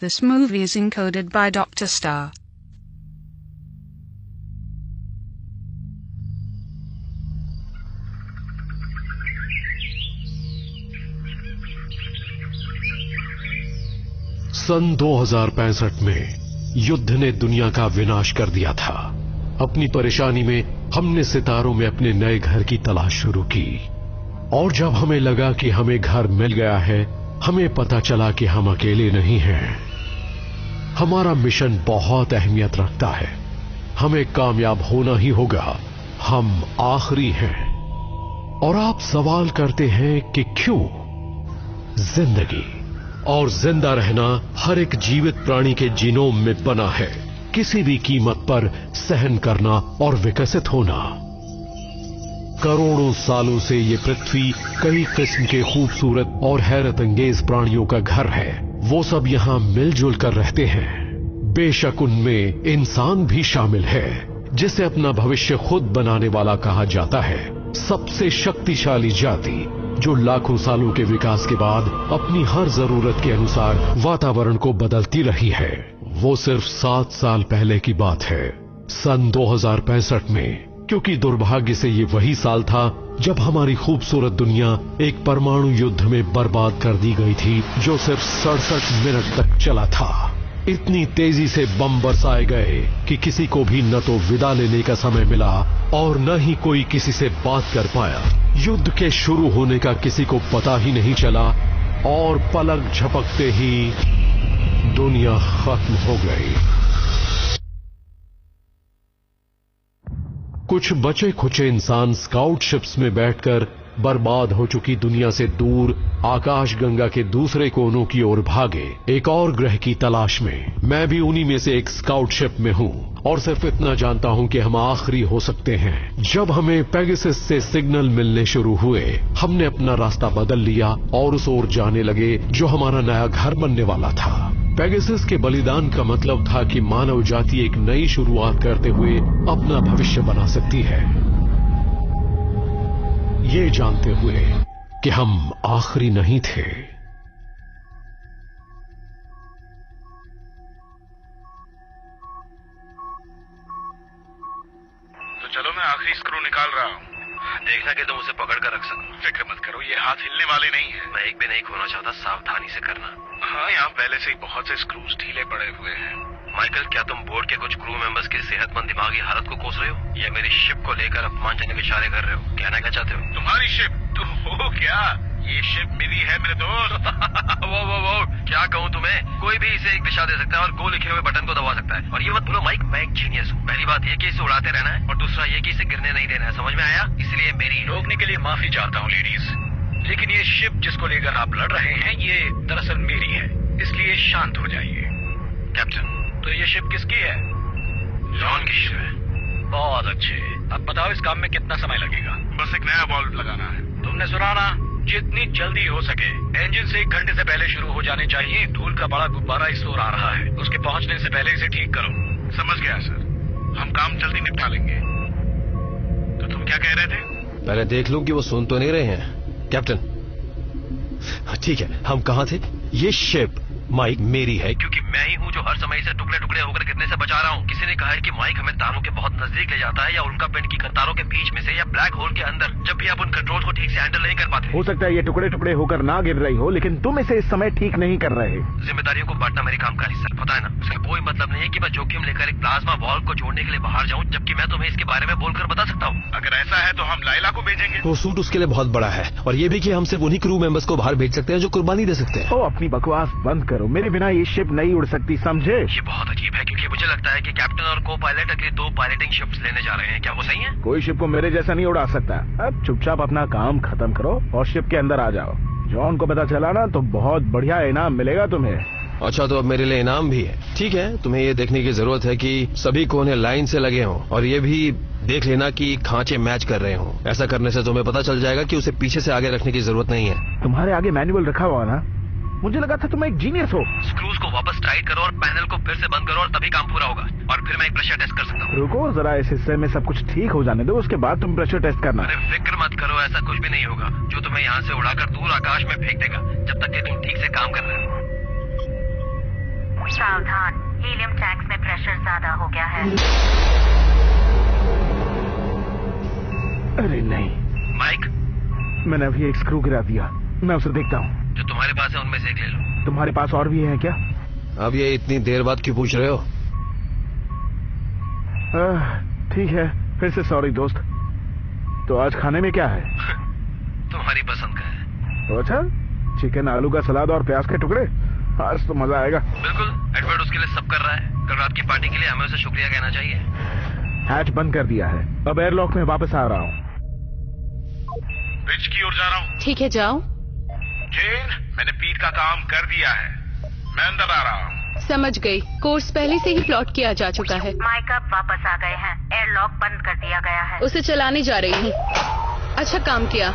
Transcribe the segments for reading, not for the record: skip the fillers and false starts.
This movie is encoded by Dr. Star. सन 2065 में युद्ध ने दुनिया का विनाश कर दिया था। अपनी परेशानी में हमने सितारों में अपने नए घर की तलाश शुरू की, और जब हमें लगा कि हमें घर मिल गया है, हमें पता चला कि हम अकेले नहीं हैं। हमारा मिशन बहुत अहमियत रखता है। हमें कामयाब होना ही होगा। हम आखिरी हैं। और आप सवाल करते हैं कि क्यों? जिंदगी और जिंदा रहना हर एक जीवित प्राणी के जीनोम में बना है। किसी भी कीमत पर सहन करना और विकसित होना। करोड़ों सालों से ये पृथ्वी कई किस्म के खूबसूरत और हैरत अंगेज प्राणियों का घर है। वो सब यहां मिलजुल कर रहते हैं। बेशक उनमें इंसान भी शामिल है, जिसे अपना भविष्य खुद बनाने वाला कहा जाता है। सबसे शक्तिशाली जाति जो लाखों सालों के विकास के बाद अपनी हर जरूरत के अनुसार वातावरण को बदलती रही है। वो सिर्फ 7 साल पहले की बात है, सन 2065 में, क्योंकि दुर्भाग्य से ये वही साल था जब हमारी खूबसूरत दुनिया एक परमाणु युद्ध में बर्बाद कर दी गई थी, जो सिर्फ 67 मिनट तक चला था। इतनी तेजी से बम बरसाए गए कि किसी को भी न तो विदा लेने का समय मिला और न ही कोई किसी से बात कर पाया। युद्ध के शुरू होने का किसी को पता ही नहीं चला और पलक झपकते ही दुनिया खत्म हो गई। कुछ बचे खुचे इंसान स्काउट शिप्स में बैठकर बर्बाद हो चुकी दुनिया से दूर आकाश गंगा के दूसरे कोनों की ओर भागे, एक और ग्रह की तलाश में। मैं भी उन्हीं में से एक स्काउट शिप में हूं और सिर्फ इतना जानता हूं कि हम आखिरी हो सकते हैं। जब हमें पेगासस से सिग्नल मिलने शुरू हुए, हमने अपना रास्ता बदल लिया और उस ओर जाने लगे जो हमारा नया घर बनने वाला था। पेगासस के बलिदान का मतलब था कि मानव जाति एक नई शुरुआत करते हुए अपना भविष्य बना सकती है, ये जानते हुए कि हम आखिरी नहीं थे। तो चलो मैं आखिरी स्क्रू निकाल रहा हूँ, देखना कि तुम उसे पकड़ कर रख सको। फिक्र मत करो, ये हाथ हिलने वाले नहीं है। मैं एक भी नहीं खोना चाहता, सावधानी से करना। हाँ, यहाँ पहले से ही बहुत से स्क्रूज ढीले पड़े हुए हैं। माइकल, क्या तुम बोर्ड के कुछ क्रू मेंबर्स की सेहतमंद दिमागी हालत को कोस रहे हो या मेरी शिप को लेकर अपमानजनक इशारे कर रहे हो? कहना क्या चाहते हो? तुम्हारी शिप? तुम हो क्या? ये शिप मेरी है मेरे दोस्त। वो क्या कहूँ तुम्हें? कोई भी इसे एक दिशा दे सकता है और गो लिखे हुए बटन को दबा सकता है। और ये मत भूलो माइक, मैं एक जीनियस हूँ। पहली बात ये कि इसे उड़ाते रहना है और दूसरा ये कि इसे गिरने नहीं देना है। समझ में आया? इसलिए मेरी रोकने के लिए माफी चाहता हूँ लेडीज, लेकिन ये शिप जिसको लेकर आप लड़ रहे हैं ये दरअसल मेरी है, इसलिए शांत हो जाइए। कैप्टन, तो ये शिप किसकी है? जॉन की शिप है। बहुत अच्छे। अब बताओ इस काम में कितना समय लगेगा? बस एक नया बॉल्व लगाना है। तुमने सुना ना, जितनी जल्दी हो सके। इंजन से 1 घंटे से पहले शुरू हो जाने चाहिए। धूल का बड़ा गुब्बारा इस ओर आ रहा है, उसके पहुंचने से पहले इसे ठीक करो। समझ गया सर, हम काम जल्दी निपटा लेंगे। तो तुम क्या कह रहे थे? पहले देख लूं कि वो सुन तो नहीं रहे हैं। कैप्टन, ठीक है, हम कहाँ थे? ये शिप माइक मेरी है क्योंकि मैं ही हूँ जो हर समय इसे टुकड़े टुकड़े होकर गिरने से बचा रहा हूँ। किसी ने कहा है कि माइक हमें तारों के बहुत नजदीक ले जाता है या उनका पिंड की कतारों के बीच में से या ब्लैक होल के अंदर, जब भी आप उन कंट्रोल को ठीक से हैंडल नहीं कर पाते। हो सकता है ये टुकड़े टुकड़े होकर ना गिर रही हो, लेकिन तुम इसे इस समय ठीक नहीं कर रहे। जिम्मेदारियों को बांटना मेरे काम का हिस्सा, पता है ना? इसका कोई मतलब नहीं है कि मैं जोखिम लेकर एक प्लाज्मा वॉल्व को जोड़ने के लिए बाहर जाऊँ, जबकि मैं तुम्हें इसके बारे में बोलकर बता सकता हूँ। अगर ऐसा है तो हम लाइला को भेजेंगे। वो सूट उसके लिए बहुत बड़ा है और ये भी कि हम सिर्फ उन्हीं क्रू मेंबर्स को बाहर भेज सकते हैं जो कुर्बानी दे सकते हैं। ओ, अपनी बकवास बंद करो। मेरे बिना ये शिप नहीं उड़ सकती, समझे? ये बहुत अजीब है क्योंकि मुझे लगता है कि कैप्टन और को पायलट अगले 2 पायलटिंग शिप्स लेने जा रहे हैं। क्या वो सही है? कोई शिप को मेरे जैसा नहीं उड़ा सकता। अब चुपचाप अपना काम खत्म करो और शिप के अंदर आ जाओ। जॉन को पता चला ना तो बहुत बढ़िया इनाम मिलेगा तुम्हें। अच्छा, तो अब मेरे लिए इनाम भी है। ठीक है, तुम्हें ये देखने की जरूरत है कि सभी कोने लाइन से लगे हों और ये भी देख लेना कि खांचे मैच कर रहे हों। ऐसा करने से तुम्हें पता चल जाएगा कि उसे पीछे से आगे रखने की जरूरत नहीं है। तुम्हारे आगे मैनुअल रखा हुआ ना? मुझे लगा था तुम एक जीनियस हो। स्क्रूज को वापस टाइट करो और पैनल को फिर से बंद करो और तभी काम पूरा होगा और फिर मैं एक प्रेशर टेस्ट कर सकता हूँ। रुको जरा, इस हिस्से में सब कुछ ठीक हो जाने दो, उसके बाद तुम प्रेशर टेस्ट करना। अरे फिक्र मत करो, ऐसा कुछ भी नहीं होगा जो तुम्हें यहाँ से उड़ाकर दूर आकाश में फेंक देगा, जब तक कि तुम ठीक से काम कर रहे हो। सावधान, हीलियम टैंक्स में प्रेशर ज्यादा हो गया है। अरे नहीं माइक, मैंने अभी एक स्क्रू गिरा दिया, मैं उसे देखता हूँ। जो तुम्हारे पास है उनमें से एक ले लो। तुम्हारे पास और भी है क्या? अब ये इतनी देर बाद क्यों पूछ रहे हो? ठीक है, फिर से सॉरी दोस्त। तो आज खाने में क्या है? तुम्हारी पसंद का है। तो अच्छा, चिकन, आलू का सलाद और प्याज के टुकड़े। आज तो मजा आएगा। बिल्कुल, एडवर्ड उसके लिए सब कर रहा है। कल रात की पार्टी के लिए हमें उसे शुक्रिया कहना चाहिए। हैच बंद कर दिया है, अब एयरलॉक में वापस आ रहा हूँ। ब्रिज की ओर जा रहा हूँ। ठीक है, जाओ। जेन, मैंने पीट का काम कर दिया है, मैं अंदर आ रहा हूँ। समझ गई, कोर्स पहले से ही प्लॉट किया जा चुका है। माइक अब वापस आ गए हैं, एयरलॉक बंद कर दिया गया है। उसे चलाने जा रही हूँ। अच्छा काम किया।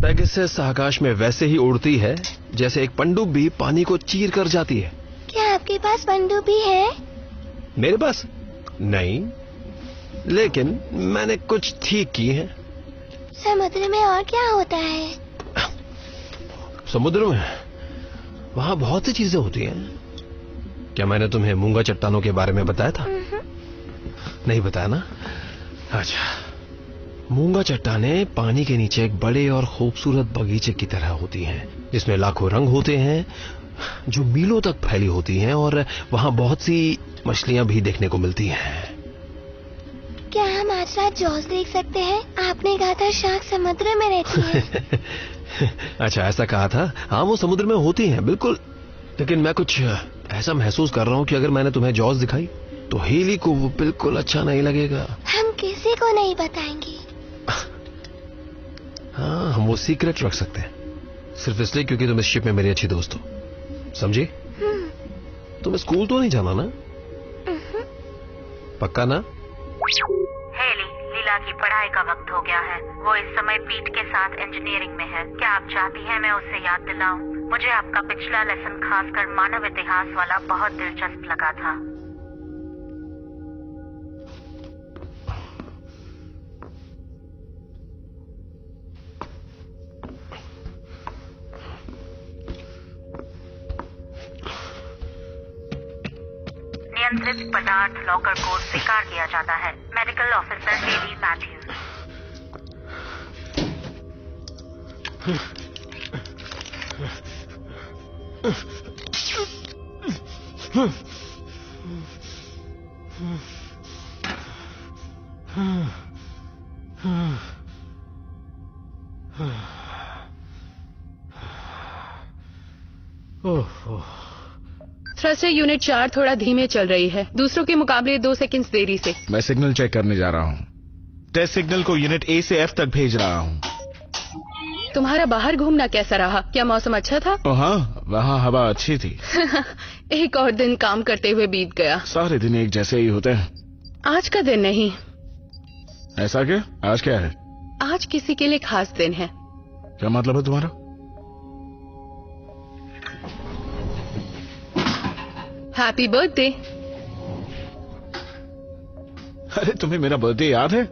पेगासस आकाश में वैसे ही उड़ती है जैसे एक पनडुब्बी पानी को चीर कर जाती है। क्या आपके पास पनडुब्बी है? मेरे पास नहीं, लेकिन मैंने कुछ ठीक की है। समुद्र में और क्या होता है? समुद्र में वहां बहुत सी चीजें होती हैं। क्या मैंने तुम्हें मूंगा चट्टानों के बारे में बताया था? नहीं बताया ना? अच्छा, मूंगा चट्टानें पानी के नीचे एक बड़े और खूबसूरत बगीचे की तरह होती हैं, जिसमें लाखों रंग होते हैं, जो मीलों तक फैली होती हैं, और वहां बहुत सी मछलियां भी देखने को मिलती हैं। क्या हम आज रात जॉस देख सकते हैं? आपने कहा था शार्क समुद्र में रहती है। अच्छा, ऐसा कहा था? हाँ, वो समुद्र में होती हैं, बिल्कुल। लेकिन मैं कुछ ऐसा महसूस कर रहा हूँ कि अगर मैंने तुम्हें जॉस दिखाई तो हेली को वो बिल्कुल अच्छा नहीं लगेगा। हम किसी को नहीं बताएंगे। हाँ, हम वो सीक्रेट रख सकते हैं, सिर्फ इसलिए क्योंकि तुम इस शिप में मेरी अच्छी दोस्त हो, समझी? तुम्हें स्कूल तो नहीं जाना ना? पक्का ना? हेली, लीला की पढ़ाई का वक्त हो गया है। वो इस समय पीट के साथ इंजीनियरिंग में है। क्या आप चाहती हैं मैं उससे याद दिलाऊं? मुझे आपका पिछला लेसन खासकर मानव इतिहास वाला बहुत दिलचस्प लगा था। नियंत्रित पदार्थ लॉकर को स्वीकार किया जाता है। Medical officer Hayley Matthews. Thruster unit 4 थोड़ा धीमे चल रही है, दूसरों के मुकाबले 2 सेकंड्स देरी से। मैं सिग्नल चेक करने जा रहा हूँ। टेस्ट सिग्नल को यूनिट ए से एफ तक भेज रहा हूँ। तुम्हारा बाहर घूमना कैसा रहा? क्या मौसम अच्छा था? हाँ, वहाँ हवा अच्छी थी। एक और दिन काम करते हुए बीत गया। सारे दिन एक जैसे ही होते हैं। आज का दिन नहीं। ऐसा क्या? आज क्या है? आज किसी के लिए खास दिन है। क्या मतलब है तुम्हारा? Happy birthday. अरे, तुम्हें मेरा बर्थडे याद है?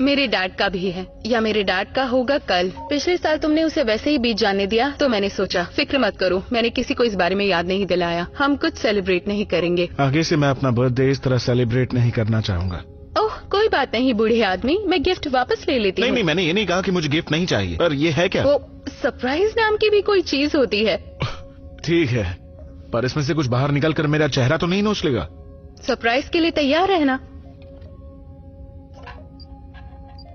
मेरे डैड का भी है, या मेरे डैड का होगा कल। पिछले साल तुमने उसे वैसे ही बीत जाने दिया, तो मैंने सोचा फिक्र मत करो, मैंने किसी को इस बारे में याद नहीं दिलाया। हम कुछ सेलिब्रेट नहीं करेंगे। आगे से मैं अपना बर्थडे इस तरह सेलिब्रेट नहीं करना चाहूंगा। ओह, कोई बात नहीं बूढ़े आदमी, मैं गिफ्ट वापस ले लेती हूँ। नहीं, मैंने ये नहीं कहा कि मुझे गिफ्ट नहीं चाहिए। पर ये है क्या? वो सरप्राइज नाम की भी कोई चीज होती है। ठीक है, पर इसमें से कुछ बाहर निकल कर मेरा चेहरा तो नहीं नोच लेगा? सरप्राइज के लिए तैयार रहना।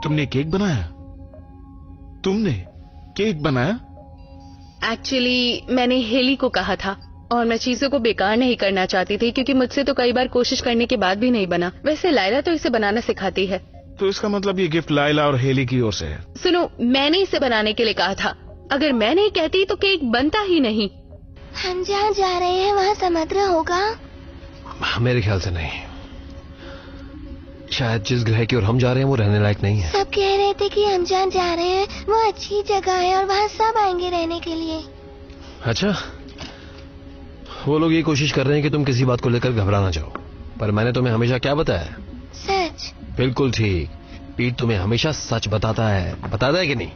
तुमने केक बनाया? तुमने केक बनाया? एक्चुअली मैंने हेली को कहा था, और मैं चीजों को बेकार नहीं करना चाहती थी, क्योंकि मुझसे तो कई बार कोशिश करने के बाद भी नहीं बना। वैसे लायला तो इसे बनाना सिखाती है। तो इसका मतलब ये गिफ्ट लायला और हेली की ओर से है। सुनो, मैंने इसे बनाने के लिए कहा था। अगर मैं नहीं कहती तो केक बनता ही नहीं। हम जहाँ जा रहे हैं वहाँ समुद्र होगा? मेरे ख्याल से नहीं। शायद जिस ग्रह की ओर हम जा रहे हैं वो रहने लायक नहीं है। सब कह रहे थे कि हम जहाँ जा रहे हैं वो अच्छी जगह है और वहाँ सब आएंगे रहने के लिए। अच्छा, वो लोग ये कोशिश कर रहे हैं कि तुम किसी बात को लेकर घबरा ना जाओ, पर मैंने तुम्हें हमेशा क्या बताया? सच। बिल्कुल ठीक। पीट तुम्हें हमेशा सच बताता है कि नहीं?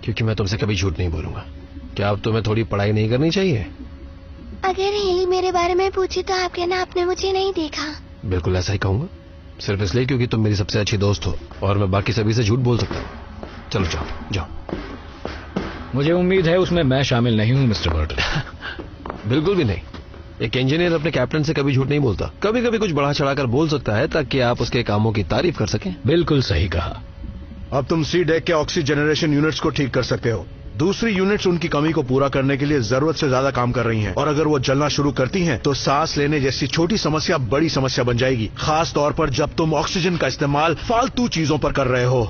क्योंकि मैं तुमसे कभी झूठ नहीं बोलूंगा। क्या अब तुम्हें थोड़ी पढ़ाई नहीं करनी चाहिए? अगर हेली मेरे बारे में पूछी तो आप कहना आपने मुझे नहीं देखा। बिल्कुल ऐसा ही कहूंगा, सिर्फ इसलिए क्योंकि तुम मेरी सबसे अच्छी दोस्त हो और मैं बाकी सभी से झूठ बोल सकता हूँ। चलो जाओ जाओ। मुझे उम्मीद है उसमें मैं शामिल नहीं हूँ मिस्टर बर्टन। बिल्कुल भी नहीं। एक इंजीनियर अपने कैप्टन से कभी झूठ नहीं बोलता। कभी कभी कुछ बढ़ा चढ़ाकर बोल सकता है ताकि आप उसके कामों की तारीफ कर सकें। बिल्कुल सही कहा। अब तुम सी डेक के ऑक्सीजनरेशन यूनिट्स को ठीक कर सकते हो। दूसरी यूनिट्स उनकी कमी को पूरा करने के लिए जरूरत से ज्यादा काम कर रही हैं, और अगर वो जलना शुरू करती हैं तो सांस लेने जैसी छोटी समस्या बड़ी समस्या बन जाएगी, खास तौर पर जब तुम ऑक्सीजन का इस्तेमाल फालतू चीजों पर कर रहे हो।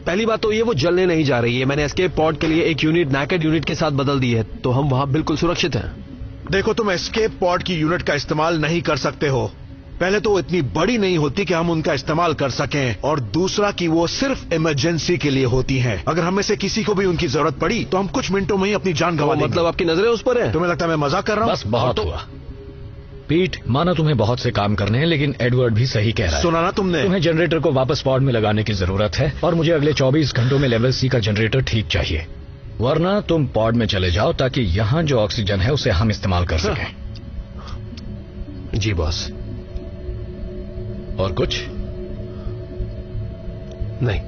पहली बात तो ये वो जलने नहीं जा रही है। मैंने एस्केप पॉड के लिए एक यूनिट नैकेड यूनिट के साथ बदल दी है, तो हम वहां बिल्कुल सुरक्षित हैं। देखो, तुम एस्केप पॉड की यूनिट का इस्तेमाल नहीं कर सकते हो। पहले तो वो इतनी बड़ी नहीं होती कि हम उनका इस्तेमाल कर सकें, और दूसरा कि वो सिर्फ इमरजेंसी के लिए होती हैं। अगर हमें से किसी को भी उनकी जरूरत पड़ी तो हम कुछ मिनटों में ही अपनी जान गंवा देंगे। मतलब आपकी नजरें उस पर है? तुम्हें लगता है मैं मजाक कर रहा हूँ? बस बहुत हुआ। पीट, माना तुम्हें बहुत से काम करने हैं, लेकिन एडवर्ड भी सही कह रहा है। सुना ना तुमने? तुम्हें जनरेटर को वापस पॉड में लगाने की जरूरत है, और मुझे अगले 24 घंटों में लेवल सी का जनरेटर ठीक चाहिए, वरना तुम पॉड में चले जाओ ताकि यहाँ जो ऑक्सीजन है उसे हम इस्तेमाल कर सकें। जी बॉस। और कुछ नहीं।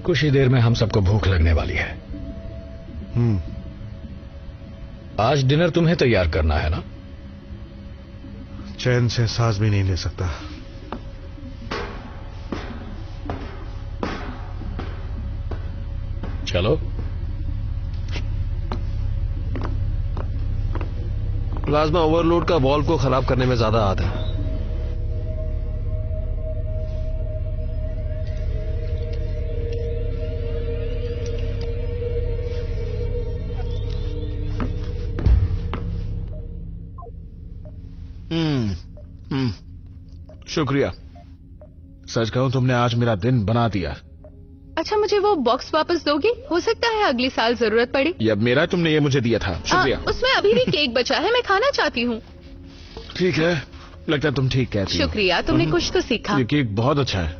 कुछ ही देर में हम सबको भूख लगने वाली है। आज डिनर तुम्हें तैयार करना है ना? चैन से सांस भी नहीं ले सकता। चलो। प्लाज्मा ओवरलोड का वॉल्व को खराब करने में ज्यादा हाथ है। शुक्रिया। सच कहूं, तुमने आज मेरा दिन बना दिया। अच्छा, मुझे वो बॉक्स वापस दोगे? हो सकता है अगली साल जरूरत पड़े। ये अब मेरा, तुमने ये मुझे दिया था। शुक्रिया। उसमें अभी भी केक बचा है, मैं खाना चाहती हूँ। ठीक है, लगता है तुम ठीक कहती हो। शुक्रिया, तुमने कुछ तो सीखा। ये केक बहुत अच्छा है।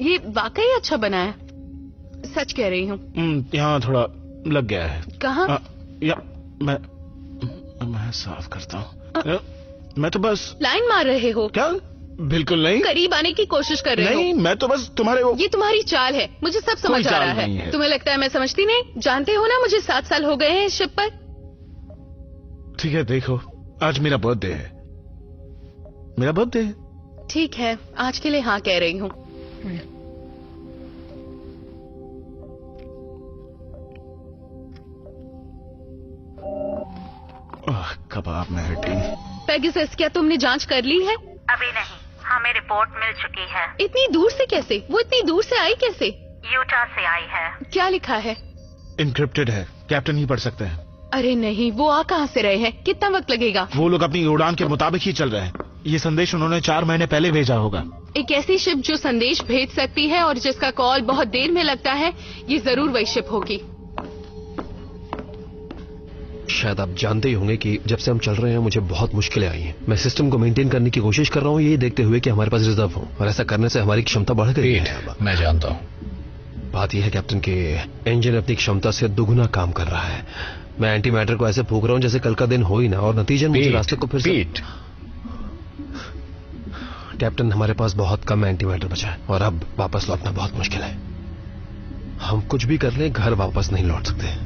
ये वाकई अच्छा बना है, सच कह रही हूँ। यहाँ थोड़ा लग गया है। कहाँ? मैं साफ करता हूँ। मैं तो बस लाइन मार रहे हो क्या? बिल्कुल नहीं। करीब आने की कोशिश कर रहे हो। नहीं, मैं तो बस तुम्हारे वो... ये तुम्हारी चाल है, मुझे सब समझ आ रहा है। तुम्हें लगता है मैं समझती नहीं? जानते हो ना, मुझे 7 साल हो गए हैं इस शिप पर। ठीक है, देखो, आज मेरा बर्थडे है। मेरा बर्थडे है। ठीक है, आज के लिए हाँ कह रही हूँ। कबाब में हड्डी। पेगासस, क्या तुमने जांच कर ली है? अभी नहीं, हमें रिपोर्ट मिल चुकी है। इतनी दूर से कैसे? वो इतनी दूर से आई कैसे? यूटा से आई है। क्या लिखा है? इनक्रिप्टेड है, कैप्टन ही पढ़ सकते हैं। अरे नहीं, वो आ कहाँ से रहे हैं? कितना वक्त लगेगा? वो लोग अपनी उड़ान के मुताबिक ही चल रहे हैं। ये संदेश उन्होंने 4 महीने पहले भेजा होगा। एक ऐसी शिप जो संदेश भेज सकती है और जिसका कॉल बहुत देर में लगता है, ये जरूर वही शिप होगी। शायद आप जानते ही होंगे कि जब से हम चल रहे हैं मुझे बहुत मुश्किलें आई हैं। मैं सिस्टम को मेंटेन करने की कोशिश कर रहा हूँ, ये देखते हुए कि हमारे पास रिजर्व हो, और ऐसा करने से हमारी क्षमता बढ़ गई है। मैं जानता हूँ। बात यह है कैप्टन के इंजन अपनी क्षमता से दुगुना काम कर रहा है। मैं एंटी मैटर को ऐसे फूंक रहा हूँ जैसे कल का दिन हो ही ना, और नतीजन मुझे रास्ते को फिर से... कैप्टन, हमारे पास बहुत कम एंटी मैटर बचा है और अब वापस लौटना बहुत मुश्किल है। हम कुछ भी कर लें, घर वापस नहीं लौट सकते।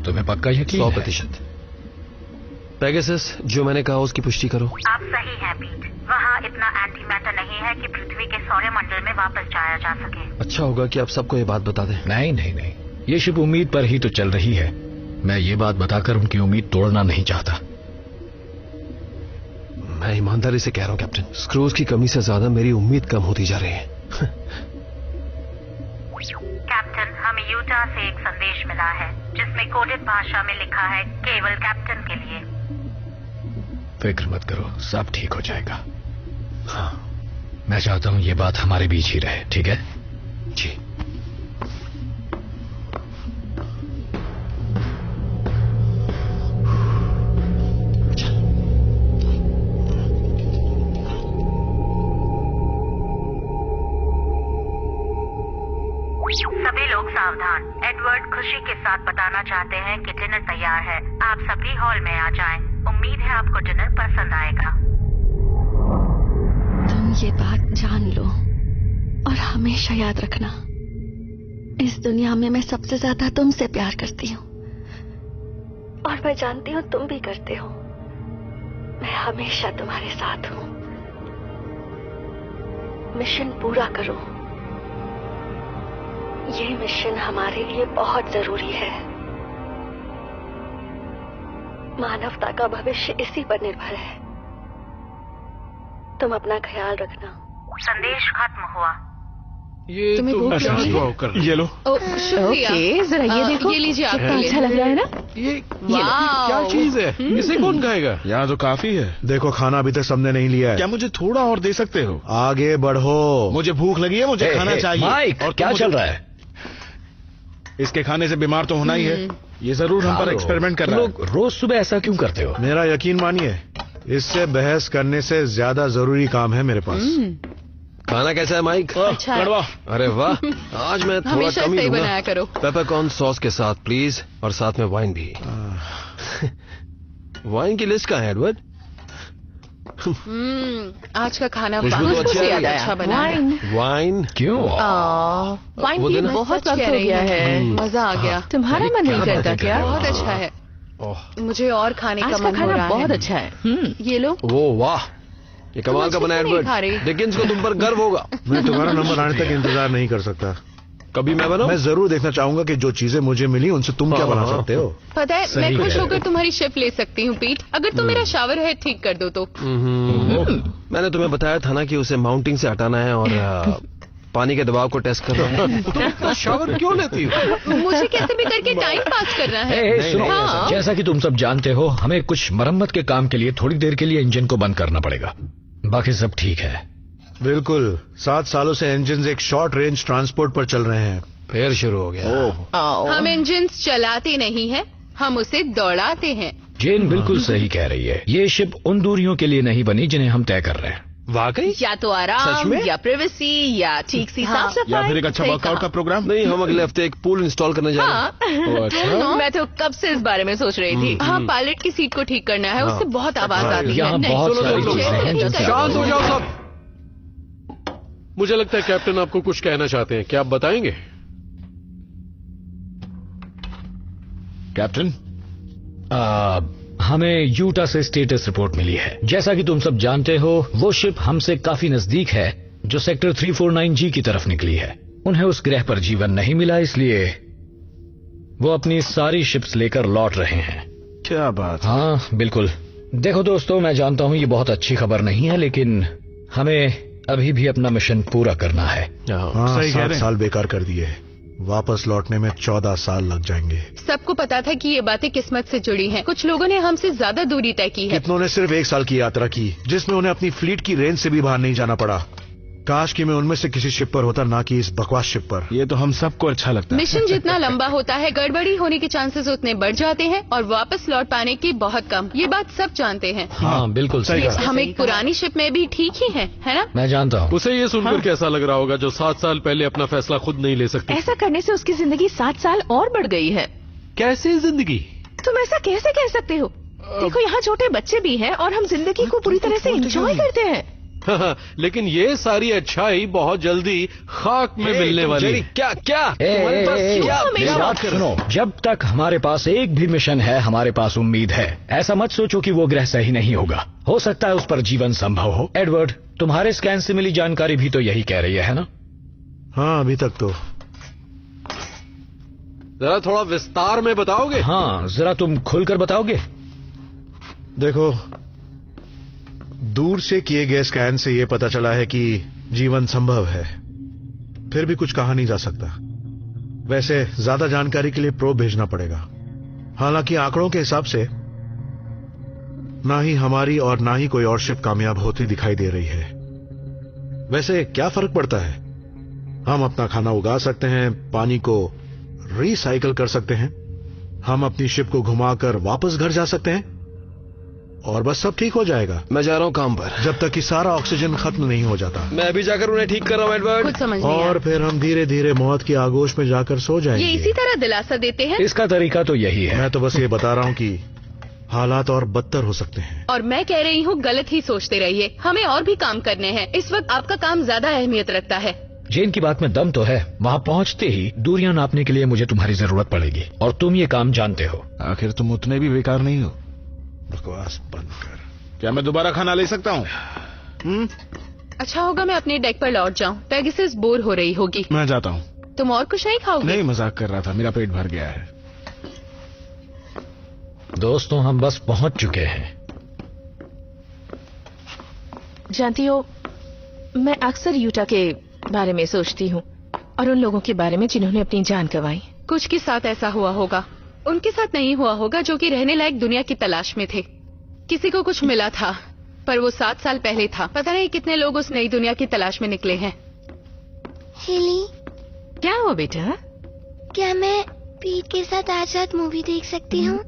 तुम्हें पक्का यकीन? 100%। पेगासस, जो मैंने कहा उसकी पुष्टि करो। आप सही हैं पीट, वहाँ इतना एंटी मैटर नहीं है कि पृथ्वी के सौरमंडल में वापस जाया जा सके। अच्छा होगा कि आप सबको ये बात बता दें। नहीं नहीं नहीं, ये शिप उम्मीद पर ही तो चल रही है। मैं ये बात बताकर उनकी उम्मीद तोड़ना नहीं चाहता। मैं ईमानदारी से कह रहा हूँ कैप्टन, स्क्रूज की कमी से ज्यादा मेरी उम्मीद कम होती जा रही है। कैप्टन, हमें यूटा से एक संदेश मिला है जिसमें कोडेड भाषा में लिखा है, केवल कैप्टन के लिए। फिक्र मत करो, सब ठीक हो जाएगा। हाँ, मैं चाहता हूँ ये बात हमारे बीच ही रहे, ठीक है? जी। सावधान। एडवर्ड खुशी के साथ बताना चाहते हैं कि डिनर तैयार है। आप सभी हॉल में आ जाएं। उम्मीद है आपको डिनर पसंद आएगा। तुम ये बात जान लो और हमेशा याद रखना, इस दुनिया में मैं सबसे ज्यादा तुमसे प्यार करती हूँ और मैं जानती हूँ तुम भी करते हो। मैं हमेशा तुम्हारे साथ हूँ। मिशन पूरा करो। ये मिशन हमारे लिए बहुत जरूरी है। मानवता का भविष्य इसी पर निर्भर है। तुम अपना ख्याल रखना। संदेश खत्म हुआ। ये तुम्हें तो भूख ऐसा लगी? हुआ कर ये लो। शुक्रिया। ओके, जरा ये देखो। ये लीजिए आपका। अच्छा लग रहा है ना? ये क्या चीज है? इसे कौन खाएगा? यहाँ तो काफी है। देखो खाना अभी तक सबने नहीं लिया है। क्या मुझे थोड़ा और दे सकते हो? आगे बढ़ो। मुझे भूख लगी है, मुझे खाना चाहिए। माइक, और क्या चल रहा है? इसके खाने से बीमार तो होना ही है। ये जरूर हम पर एक्सपेरिमेंट कर रहा है। लोग रोज सुबह ऐसा क्यों करते हो? मेरा यकीन मानिए, इससे बहस करने से ज्यादा जरूरी काम है मेरे पास। खाना कैसा है माइक? अच्छा है। कड़वा। अरे वाह, आज मैं थोड़ा हमेशा कम ही सही दूंगा। बनाया करो। पेपरकॉर्न सॉस के साथ प्लीज, और साथ में वाइन भी। वाइन की लिस्ट कहाँ है एडवर्ड? आज का खाना खुशबू तो बहुत अच्छी आ रही है। अच्छा बना है। वाइन क्यों? वाइन वो भी देना। बहुत सच वक्त कह हो रही गया है। है। मजा आ गया। तुम्हारा मन नहीं क्या करता बातें क्या? कर रहे हो? बहुत अच्छा है। मुझे और खाने आज का का मन हो खाना रहा बहुत है। अच्छा है। ये लो। वो वाह, ये कमाल का बना है अच्छे से नहीं खा एडवर्ड। रही। डिकिंस को तुम पर गर्व होगा। मैं तुम्हारा नंबर आने तक इंतजार नहीं कर सकता। कभी मैं बनाऊं? मैं जरूर देखना चाहूंगा कि जो चीजें मुझे मिली उनसे तुम क्या बना सकते हो। पता है, सही मैं खुश कह होकर रहे हो। तुम्हारी शिफ्ट ले सकती हूँ पीट, अगर तुम मेरा शावर है ठीक कर दो तो। मैंने तुम्हें बताया था ना कि उसे माउंटिंग से हटाना है और पानी के दबाव को टेस्ट करना है। तो शावर क्यों लेती हो? मुझे कैसे भी करके टाइम पास करना है। ए, सुनो, हाँ। जैसा कि तुम सब जानते हो, हमें कुछ मरम्मत के काम के लिए थोड़ी देर के लिए इंजन को बंद करना पड़ेगा। बाकी सब ठीक है। बिल्कुल। 7 सालों से इंजन एक शॉर्ट रेंज ट्रांसपोर्ट पर चल रहे हैं। फिर शुरू हो गया। हम इंजन चलाते नहीं हैं, हम उसे दौड़ाते हैं। जेन बिल्कुल सही कह रही है। ये शिप उन दूरियों के लिए नहीं बनी जिन्हें हम तय कर रहे हैं। वाकई? या तो सच आराम में? या प्राइवेसी या ठीक सी साफ सफाई। या फिर एक अच्छा सही वर्कआउट कहा। का प्रोग्राम। नहीं, हम अगले हफ्ते एक पूल इंस्टॉल करने जा रहे हैं। हाँ। मैं तो कब से इस बारे में सोच रही थी। हाँ, पायलट की सीट को ठीक करना है, उससे बहुत आवाज आती है। यहाँ नहीं, बहुत सुनो, सारी सुनो, चीजें हैं सुनो, जिनसे शांत हो जाओ सब। मुझे लगता है कैप्टन आपको कुछ कहना चाहते हैं। क्या आप बताएंगे? कैप्टन, हमें यूटा से स्टेटस रिपोर्ट मिली है। जैसा कि तुम सब जानते हो, वो शिप हमसे काफी नजदीक है जो सेक्टर 349G की तरफ निकली है। उन्हें उस ग्रह पर जीवन नहीं मिला, इसलिए वो अपनी सारी शिप्स लेकर लौट रहे हैं। क्या बात। हाँ बिल्कुल। देखो दोस्तों, मैं जानता हूँ ये बहुत अच्छी खबर नहीं है, लेकिन हमें अभी भी अपना मिशन पूरा करना है। हाँ, सही कह रहे 7 हैं। साल बेकार कर दिए। वापस लौटने में 14 साल लग जाएंगे। सबको पता था कि ये बातें किस्मत से जुड़ी हैं। कुछ लोगों ने हमसे ज्यादा दूरी तय की है। कितनों ने सिर्फ 1 साल की यात्रा की, जिसमें उन्हें अपनी फ्लीट की रेंज से भी बाहर नहीं जाना पड़ा। काश कि मैं उनमें से किसी शिप पर होता, ना कि इस बकवास शिप पर। ये तो हम सबको अच्छा लगता है। मिशन जितना लंबा होता है, गड़बड़ी होने के चांसेस उतने बढ़ जाते हैं और वापस लौट पाने की बहुत कम। ये बात सब जानते हैं। हाँ बिल्कुल सही कहा। हम एक पुरानी शिप में भी ठीक ही हैं, है ना? मैं जानता हूँ। उसे ये सुनकर कैसा लग रहा होगा जो 7 साल पहले अपना फैसला खुद नहीं ले सकती? ऐसा करने से उसकी जिंदगी 7 साल और बढ़ गई है। कैसे जिंदगी? तुम ऐसा कैसे कह सकते हो? देखो यहाँ छोटे बच्चे भी हैं और हम जिंदगी को पूरी तरह से एंजॉय करते हैं। लेकिन ये सारी अच्छाई बहुत जल्दी खाक में मिलने वाली जेरी, है। क्या क्या तुम्हारे पास क्या मेरी बात सुनो। जब तक हमारे पास एक भी मिशन है, हमारे पास उम्मीद है। ऐसा मत सोचो कि वो ग्रह सही नहीं होगा। हो सकता है उस पर जीवन संभव हो। एडवर्ड, तुम्हारे स्कैन से मिली जानकारी भी तो यही कह रही है ना? हाँ, अभी तक तो। जरा थोड़ा विस्तार में बताओगे? हाँ, जरा तुम खुलकर बताओगे। देखो, दूर से किए गए स्कैन से यह पता चला है कि जीवन संभव है, फिर भी कुछ कहा नहीं जा सकता। वैसे ज्यादा जानकारी के लिए प्रोब भेजना पड़ेगा। हालांकि आंकड़ों के हिसाब से ना ही हमारी और ना ही कोई और शिप कामयाब होती दिखाई दे रही है। वैसे क्या फर्क पड़ता है? हम अपना खाना उगा सकते हैं, पानी को रिसाइकल कर सकते हैं, हम अपनी शिप को घुमाकर वापस घर जा सकते हैं। और बस सब ठीक हो जाएगा। मैं जा रहा हूँ काम पर, जब तक कि सारा ऑक्सीजन खत्म नहीं हो जाता। मैं अभी जाकर उन्हें ठीक कर रहा हूँ एडवर्ड। कुछ समझ नहीं और फिर हम धीरे धीरे मौत की आगोश में जाकर सो जाएंगे। ये इसी तरह दिलासा देते हैं। इसका तरीका तो यही है। मैं तो बस ये बता रहा हूँ कि हालात और बदतर हो सकते हैं। और मैं कह रही हूँ गलत ही सोचते रहिए, हमें और भी काम करने हैं। इस वक्त आपका काम ज्यादा अहमियत रखता है। जेन की बात में दम तो है। वहाँ पहुँचते ही दूरियां नापने के लिए मुझे तुम्हारी जरूरत पड़ेगी और तुम ये काम जानते हो। आखिर तुम उतने भी बेकार नहीं हो। बकवास बंद कर। क्या मैं दोबारा खाना ले सकता हूँ? अच्छा होगा मैं अपने डेक पर लौट जाऊँ। पेगासस बोर हो रही होगी। मैं जाता हूँ। तुम और कुछ नहीं खाओगे? नहीं, मजाक कर रहा था, मेरा पेट भर गया है। दोस्तों हम बस पहुँच चुके हैं। जानती हो, मैं अक्सर यूटा के बारे में सोचती हूँ और उन लोगों के बारे में जिन्होंने अपनी जान गंवाई। कुछ के साथ ऐसा हुआ होगा, उनके साथ नहीं हुआ होगा जो कि रहने लायक दुनिया की तलाश में थे। किसी को कुछ मिला था पर वो 7 साल पहले था। पता नहीं कितने लोग उस नई दुनिया की तलाश में निकले हैं। हेली, क्या हुआ बेटा? क्या मैं पीट के साथ आज रात मूवी देख सकती हूँ?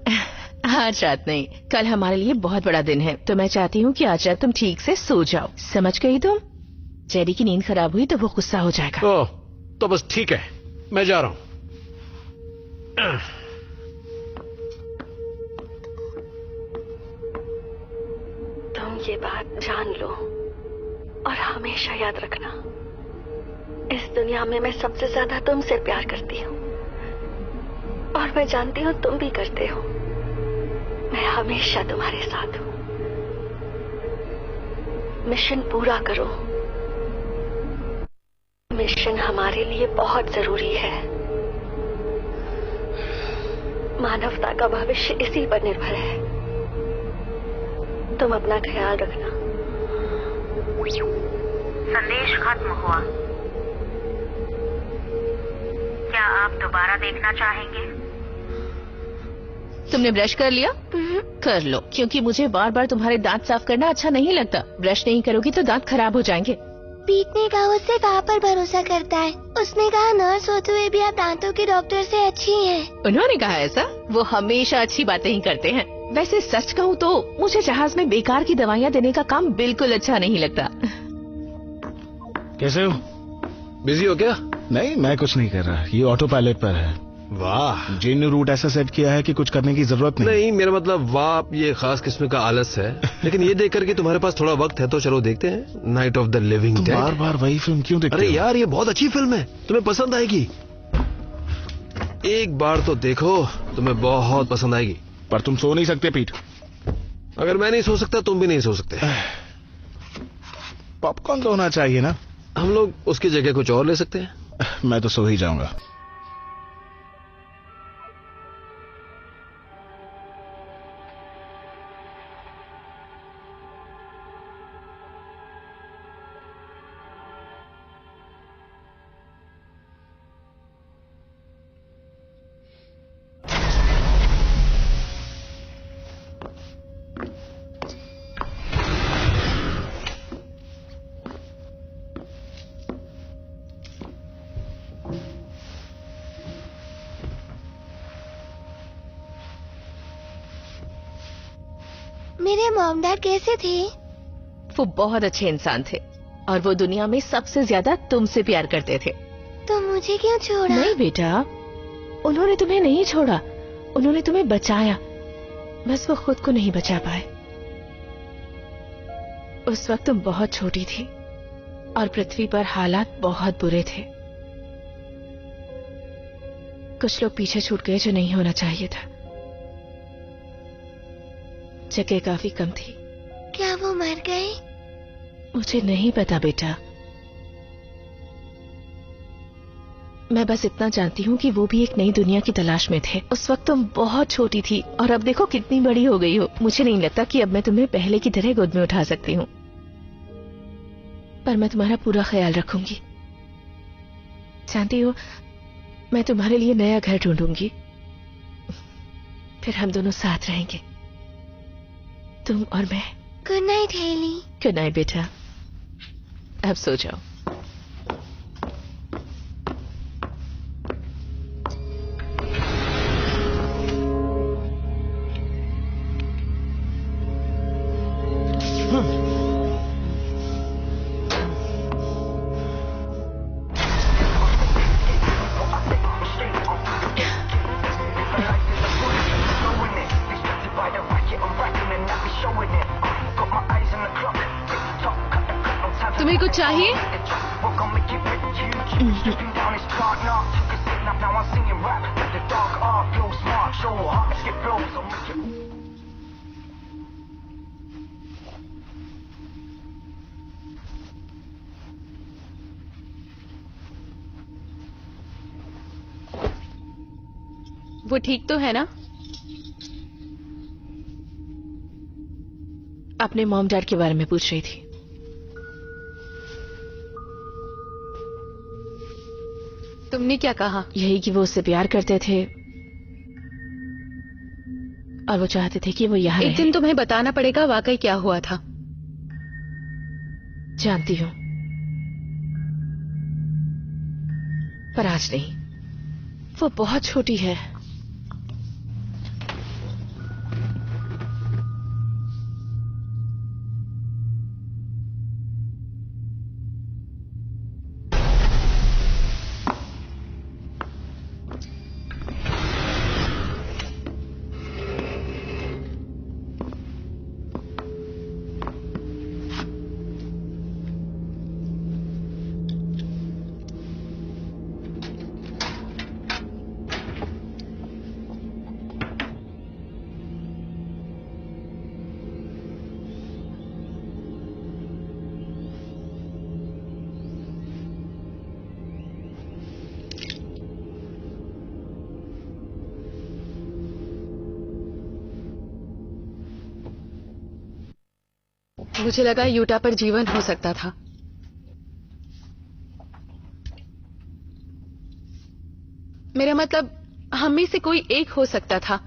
आज रात नहीं, कल हमारे लिए बहुत बड़ा दिन है, तो मैं चाहती हूँ कि आज रात तुम ठीक से सो जाओ। समझ गई तुम? जेडी की नींद खराब हुई तो वो गुस्सा हो जाएगा। ओह, तो बस ठीक है, मैं जा रहा हूँ। तुम ये बात जान लो और हमेशा याद रखना, इस दुनिया में मैं सबसे ज्यादा तुमसे प्यार करती हूँ और मैं जानती हूँ तुम भी करते हो। मैं हमेशा तुम्हारे साथ हूँ। मिशन पूरा करो। मिशन हमारे लिए बहुत जरूरी है। मानवता का भविष्य इसी पर निर्भर है। तुम अपना ख्याल रखना। संदेश खत्म हुआ। क्या आप दोबारा देखना चाहेंगे? तुमने ब्रश कर लिया? कर लो, क्योंकि मुझे बार बार तुम्हारे दांत साफ करना अच्छा नहीं लगता। ब्रश नहीं करोगी तो दांत खराब हो जाएंगे। पीट ने कहा उससे कहाँ पर भरोसा करता है। उसने कहा नर्स होते हुए भी आप दांतों के डॉक्टर से अच्छी हैं। उन्होंने कहा ऐसा? वो हमेशा अच्छी बातें ही करते हैं। वैसे सच कहूँ तो मुझे जहाज में बेकार की दवाइयाँ देने का काम बिल्कुल अच्छा नहीं लगता। कैसे हो? बिजी हो क्या? नहीं, मैं कुछ नहीं कर रहा, ये ऑटो पायलट पर है। वाह, जिन ने रूट ऐसा सेट किया है कि कुछ करने की जरूरत नहीं। नहीं, मेरा मतलब वाह, ये खास किस्म का आलस है। लेकिन ये देख करके तुम्हारे पास थोड़ा वक्त है तो चलो देखते हैं night of the living dead. बार बार वही फिल्म क्यों देखते अरे हो? यार, ये बहुत अच्छी फिल्म है, तुम्हें पसंद आएगी। एक बार तो देखो, तुम्हें बहुत पसंद आएगी। पर तुम सो नहीं सकते पीट। अगर मैं नहीं सो सकता तुम भी नहीं सो सकते। पॉपकॉर्न तो होना चाहिए ना। हम लोग उसकी जगह कुछ और ले सकते हैं। मैं तो सो ही जाऊंगा। मेरे मॉम डैड कैसे थे? वो बहुत अच्छे इंसान थे और वो दुनिया में सबसे ज्यादा तुमसे प्यार करते थे। तो मुझे क्यों छोड़ा? नहीं बेटा, उन्होंने तुम्हें नहीं छोड़ा, उन्होंने तुम्हें बचाया। बस वो खुद को नहीं बचा पाए। उस वक्त तुम बहुत छोटी थी और पृथ्वी पर हालात बहुत बुरे थे। कुछ लोग पीछे छूट गए जो नहीं होना चाहिए था। जगह काफी कम थी। क्या वो मर गए? मुझे नहीं पता बेटा। मैं बस इतना जानती हूँ कि वो भी एक नई दुनिया की तलाश में थे। उस वक्त तुम बहुत छोटी थी और अब देखो कितनी बड़ी हो गई हो। मुझे नहीं लगता कि अब मैं तुम्हें पहले की तरह गोद में उठा सकती हूँ, पर मैं तुम्हारा पूरा ख्याल रखूंगी। जानती हो, मैं तुम्हारे लिए नया घर ढूंढूंगी, फिर हम दोनों साथ रहेंगे, तुम और मैं। Good night Haley. Good night बेटा, अब सो जाओ। तुम्हें कुछ चाहिए? वो ठीक तो है ना? अपने मॉम डैड के बारे में पूछ रही थी। तुमने क्या कहा? यही कि वो उससे प्यार करते थे और वो चाहते थे कि वो यहाँ एक दिन तुम्हें बताना पड़ेगा वाकई क्या हुआ था। जानती हूँ, पर आज नहीं। वो बहुत छोटी है। मुझे लगा यूटा पर जीवन हो सकता था। मेरा मतलब हम में से कोई एक हो सकता था।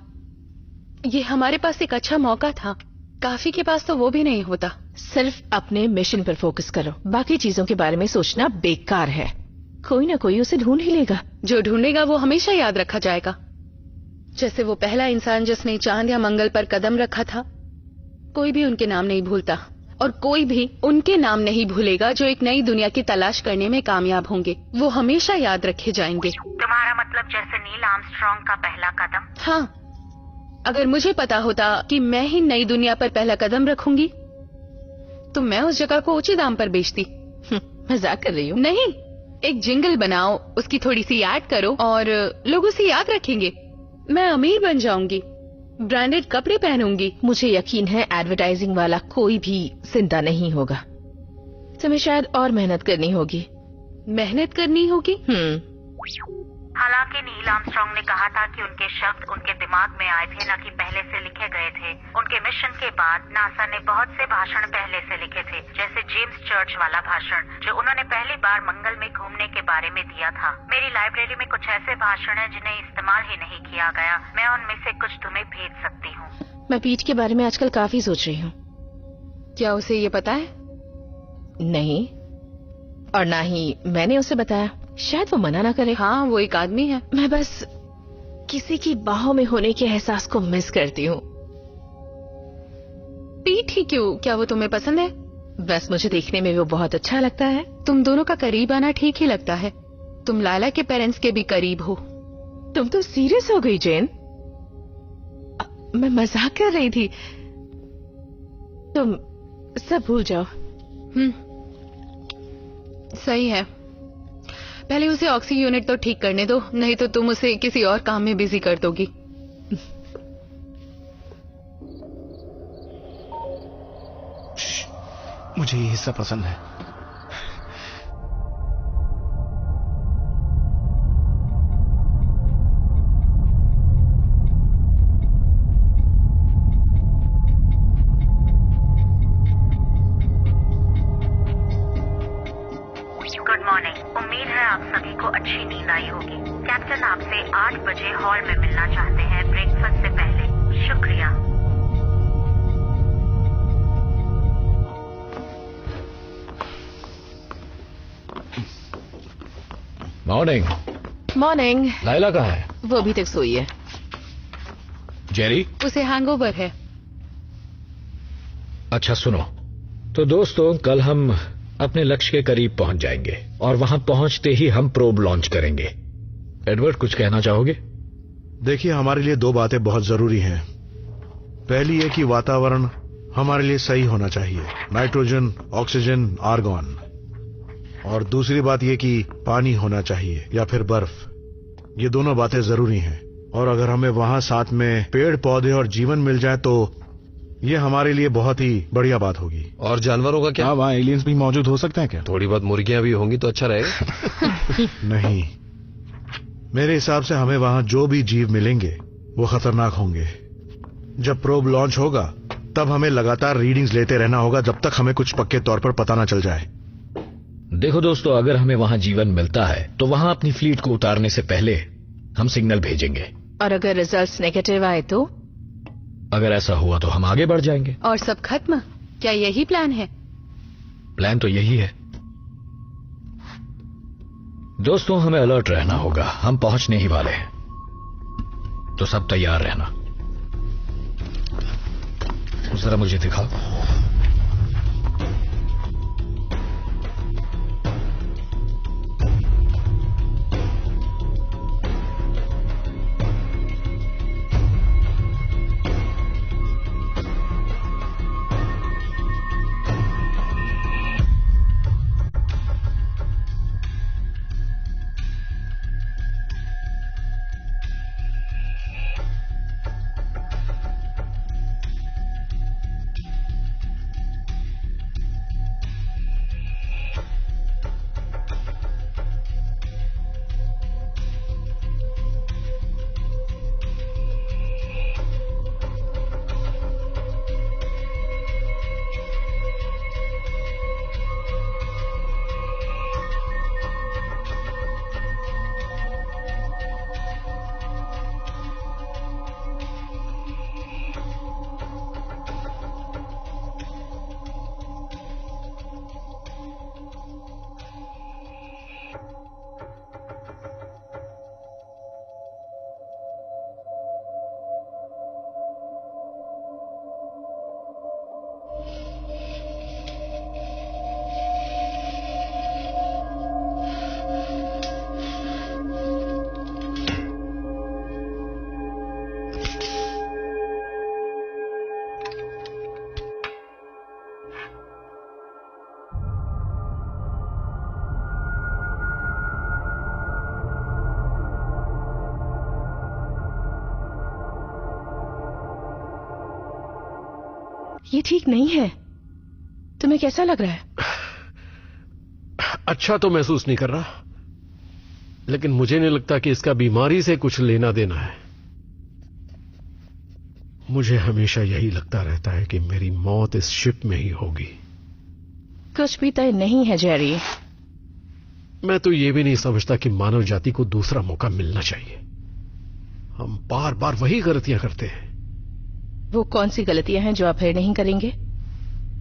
ये हमारे पास एक अच्छा मौका था। काफी के पास तो वो भी नहीं होता। सिर्फ अपने मिशन पर फोकस करो, बाकी चीजों के बारे में सोचना बेकार है। कोई ना कोई उसे ढूंढ ही लेगा। जो ढूंढेगा वो हमेशा याद रखा जाएगा। जैसे वो पहला इंसान जिसने चांद या मंगल पर कदम रखा था। कोई भी उनके नाम नहीं भूलता और कोई भी उनके नाम नहीं भूलेगा जो एक नई दुनिया की तलाश करने में कामयाब होंगे। वो हमेशा याद रखे जाएंगे। तुम्हारा मतलब जैसे नील आर्मस्ट्रांग का पहला कदम? हाँ, अगर मुझे पता होता कि मैं ही नई दुनिया पर पहला कदम रखूंगी तो मैं उस जगह को ऊंचे दाम पर बेचती। मजाक कर रही हूँ? नहीं, एक जिंगल बनाओ, उसकी थोड़ी सी ऐड करो और लोग उसे याद रखेंगे। मैं अमीर बन जाऊंगी, ब्रांडेड कपड़े पहनूंगी। मुझे यकीन है एडवर्टाइजिंग वाला कोई भी जिंदा नहीं होगा। तुम्हें शायद और मेहनत करनी होगी। मेहनत करनी होगी? हालांकि नील आर्मस्ट्रांग ने कहा था कि उनके शब्द उनके दिमाग में आए थे, न कि पहले से लिखे गए थे। उनके मिशन के बाद नासा ने बहुत से भाषण पहले से लिखे थे, जैसे जेम्स चर्च वाला भाषण जो उन्होंने पहली बार मंगल में घूमने के बारे में दिया था। मेरी लाइब्रेरी में कुछ ऐसे भाषण हैं जिन्हें इस्तेमाल ही नहीं किया गया। मैं उनमें से कुछ तुम्हें भेज सकती हूँ। मैं पीट के बारे में आजकल काफी सोच रही हूँ। क्या उसे ये पता है? नहीं, और ना ही मैंने उसे बताया। शायद वो मना ना करे। हाँ, वो एक आदमी है। मैं बस किसी की बाहों में होने के एहसास को मिस करती हूँ। पीट ही क्यों? क्या वो तुम्हें पसंद है? बस मुझे देखने में वो बहुत अच्छा लगता है। तुम दोनों का करीब आना ठीक ही लगता है। तुम लायला के पेरेंट्स के भी करीब हो। तुम तो सीरियस हो गई जेन। मैं मजाक कर रही थी। तुम सब भूल जाओ। सही है। पहले उसे ऑक्सी यूनिट तो ठीक करने दो, नहीं तो तुम उसे किसी और काम में बिजी कर दोगी। मुझे ये हिस्सा पसंद है। Good morning. उम्मीद है आप सभी को अच्छी नींद आई होगी। कैप्टन आपसे 8 बजे हॉल में मिलना चाहते हैं ब्रेकफास्ट से पहले। शुक्रिया। मॉर्निंग। मॉर्निंग। लायला कहाँ है? वो अभी तक सोई है। जेरी? उसे हैंगओवर है। अच्छा सुनो, तो दोस्तों कल हम अपने लक्ष्य के करीब पहुंच जाएंगे और वहां पहुंचते ही हम प्रोब लॉन्च करेंगे। एडवर्ड, कुछ कहना चाहोगे? देखिए, हमारे लिए 2 बातें बहुत जरूरी हैं। पहली है कि वातावरण हमारे लिए सही होना चाहिए। Nitrogen, oxygen, argon. और दूसरी बात ये कि पानी होना चाहिए या फिर बर्फ। ये दोनों बातें जरूरी हैं। और अगर हमें वहां साथ में पेड़ पौधे और जीवन मिल जाए तो ये हमारे लिए बहुत ही बढ़िया बात होगी। और जानवरों का क्या? वहाँ एलियंस भी मौजूद हो सकते हैं क्या? थोड़ी बहुत मुर्गियां भी होंगी तो अच्छा रहेगा। नहीं, मेरे हिसाब से हमें वहां जो भी जीव मिलेंगे वो खतरनाक होंगे। जब प्रोब लॉन्च होगा तब हमें लगातार रीडिंग्स लेते रहना होगा जब तक हमें कुछ पक्के तौर पर पता ना चल जाए। देखो दोस्तों, अगर हमें वहां जीवन मिलता है तो वहां अपनी फ्लीट को उतारने से पहले हम सिग्नल भेजेंगे। और अगर रिजल्ट्स नेगेटिव आए तो? अगर ऐसा हुआ तो हम आगे बढ़ जाएंगे। और सब खत्म? क्या यही प्लान है? प्लान तो यही है दोस्तों, हमें अलर्ट रहना होगा। हम पहुंचने ही वाले हैं, तो सब तैयार रहना। जरा मुझे दिखाओ। ये ठीक नहीं है। तुम्हें कैसा लग रहा है? अच्छा तो महसूस नहीं कर रहा, लेकिन मुझे नहीं लगता कि इसका बीमारी से कुछ लेना देना है। मुझे हमेशा यही लगता रहता है कि मेरी मौत इस शिप में ही होगी। कुछ भी तय नहीं है जेरी। मैं तो ये भी नहीं समझता कि मानव जाति को दूसरा मौका मिलना चाहिए। हम बार बार वही गलतियां करते हैं। वो कौन सी गलतियां हैं जो आप फिर नहीं करेंगे?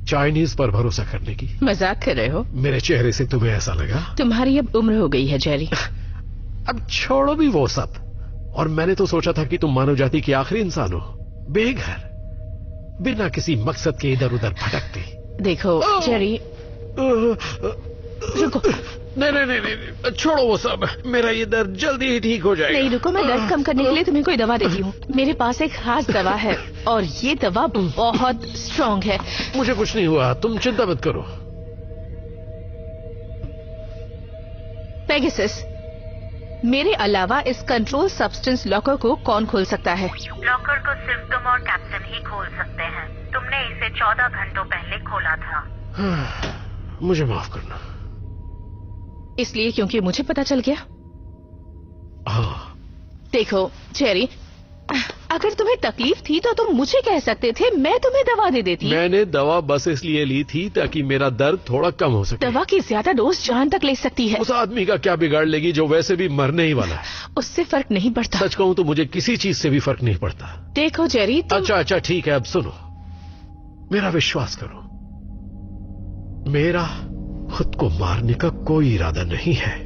चाइनीज पर भरोसा करने की। मजाक कर रहे हो? मेरे चेहरे से तुम्हें ऐसा लगा? तुम्हारी अब उम्र हो गई है जेरी। अब छोड़ो भी वो सब। और मैंने तो सोचा था कि तुम मानव जाति के आखिरी इंसान हो, बेघर, बिना किसी मकसद के इधर उधर भटकती। देखो जेरी, रुको। नहीं, छोड़ो वो सब। मेरा ये दर्द जल्दी ही ठीक हो जाएगा। नहीं रुको, मैं दर्द कम करने के लिए तुम्हें कोई दवा देती हूँ। मेरे पास एक खास दवा है और ये दवा बहुत स्ट्रांग है। मुझे कुछ नहीं हुआ, तुम चिंता मत करो। पेगासस, मेरे अलावा इस कंट्रोल सब्सटेंस लॉकर को कौन खोल सकता है? लॉकर को सिर्फ तुम और कैप्टन ही खोल सकते हैं। तुमने इसे 14 घंटों पहले खोला था। मुझे माफ करना। इसलिए क्योंकि मुझे पता चल गया। हाँ। देखो जेरी, अगर तुम्हें तकलीफ थी तो तुम मुझे कह सकते थे, मैं तुम्हें दवा दे देती। मैंने दवा बस इसलिए ली थी ताकि मेरा दर्द थोड़ा कम हो सके। दवा की ज्यादा डोज जान तक ले सकती है। उस आदमी का क्या बिगाड़ लेगी जो वैसे भी मरने ही वाला है? उससे फर्क नहीं पड़ता। सच कहूं तो मुझे किसी चीज से भी फर्क नहीं पड़ता। देखो जेरी, अच्छा ठीक है, अब सुनो, मेरा विश्वास करो, मेरा खुद को मारने का कोई इरादा नहीं है।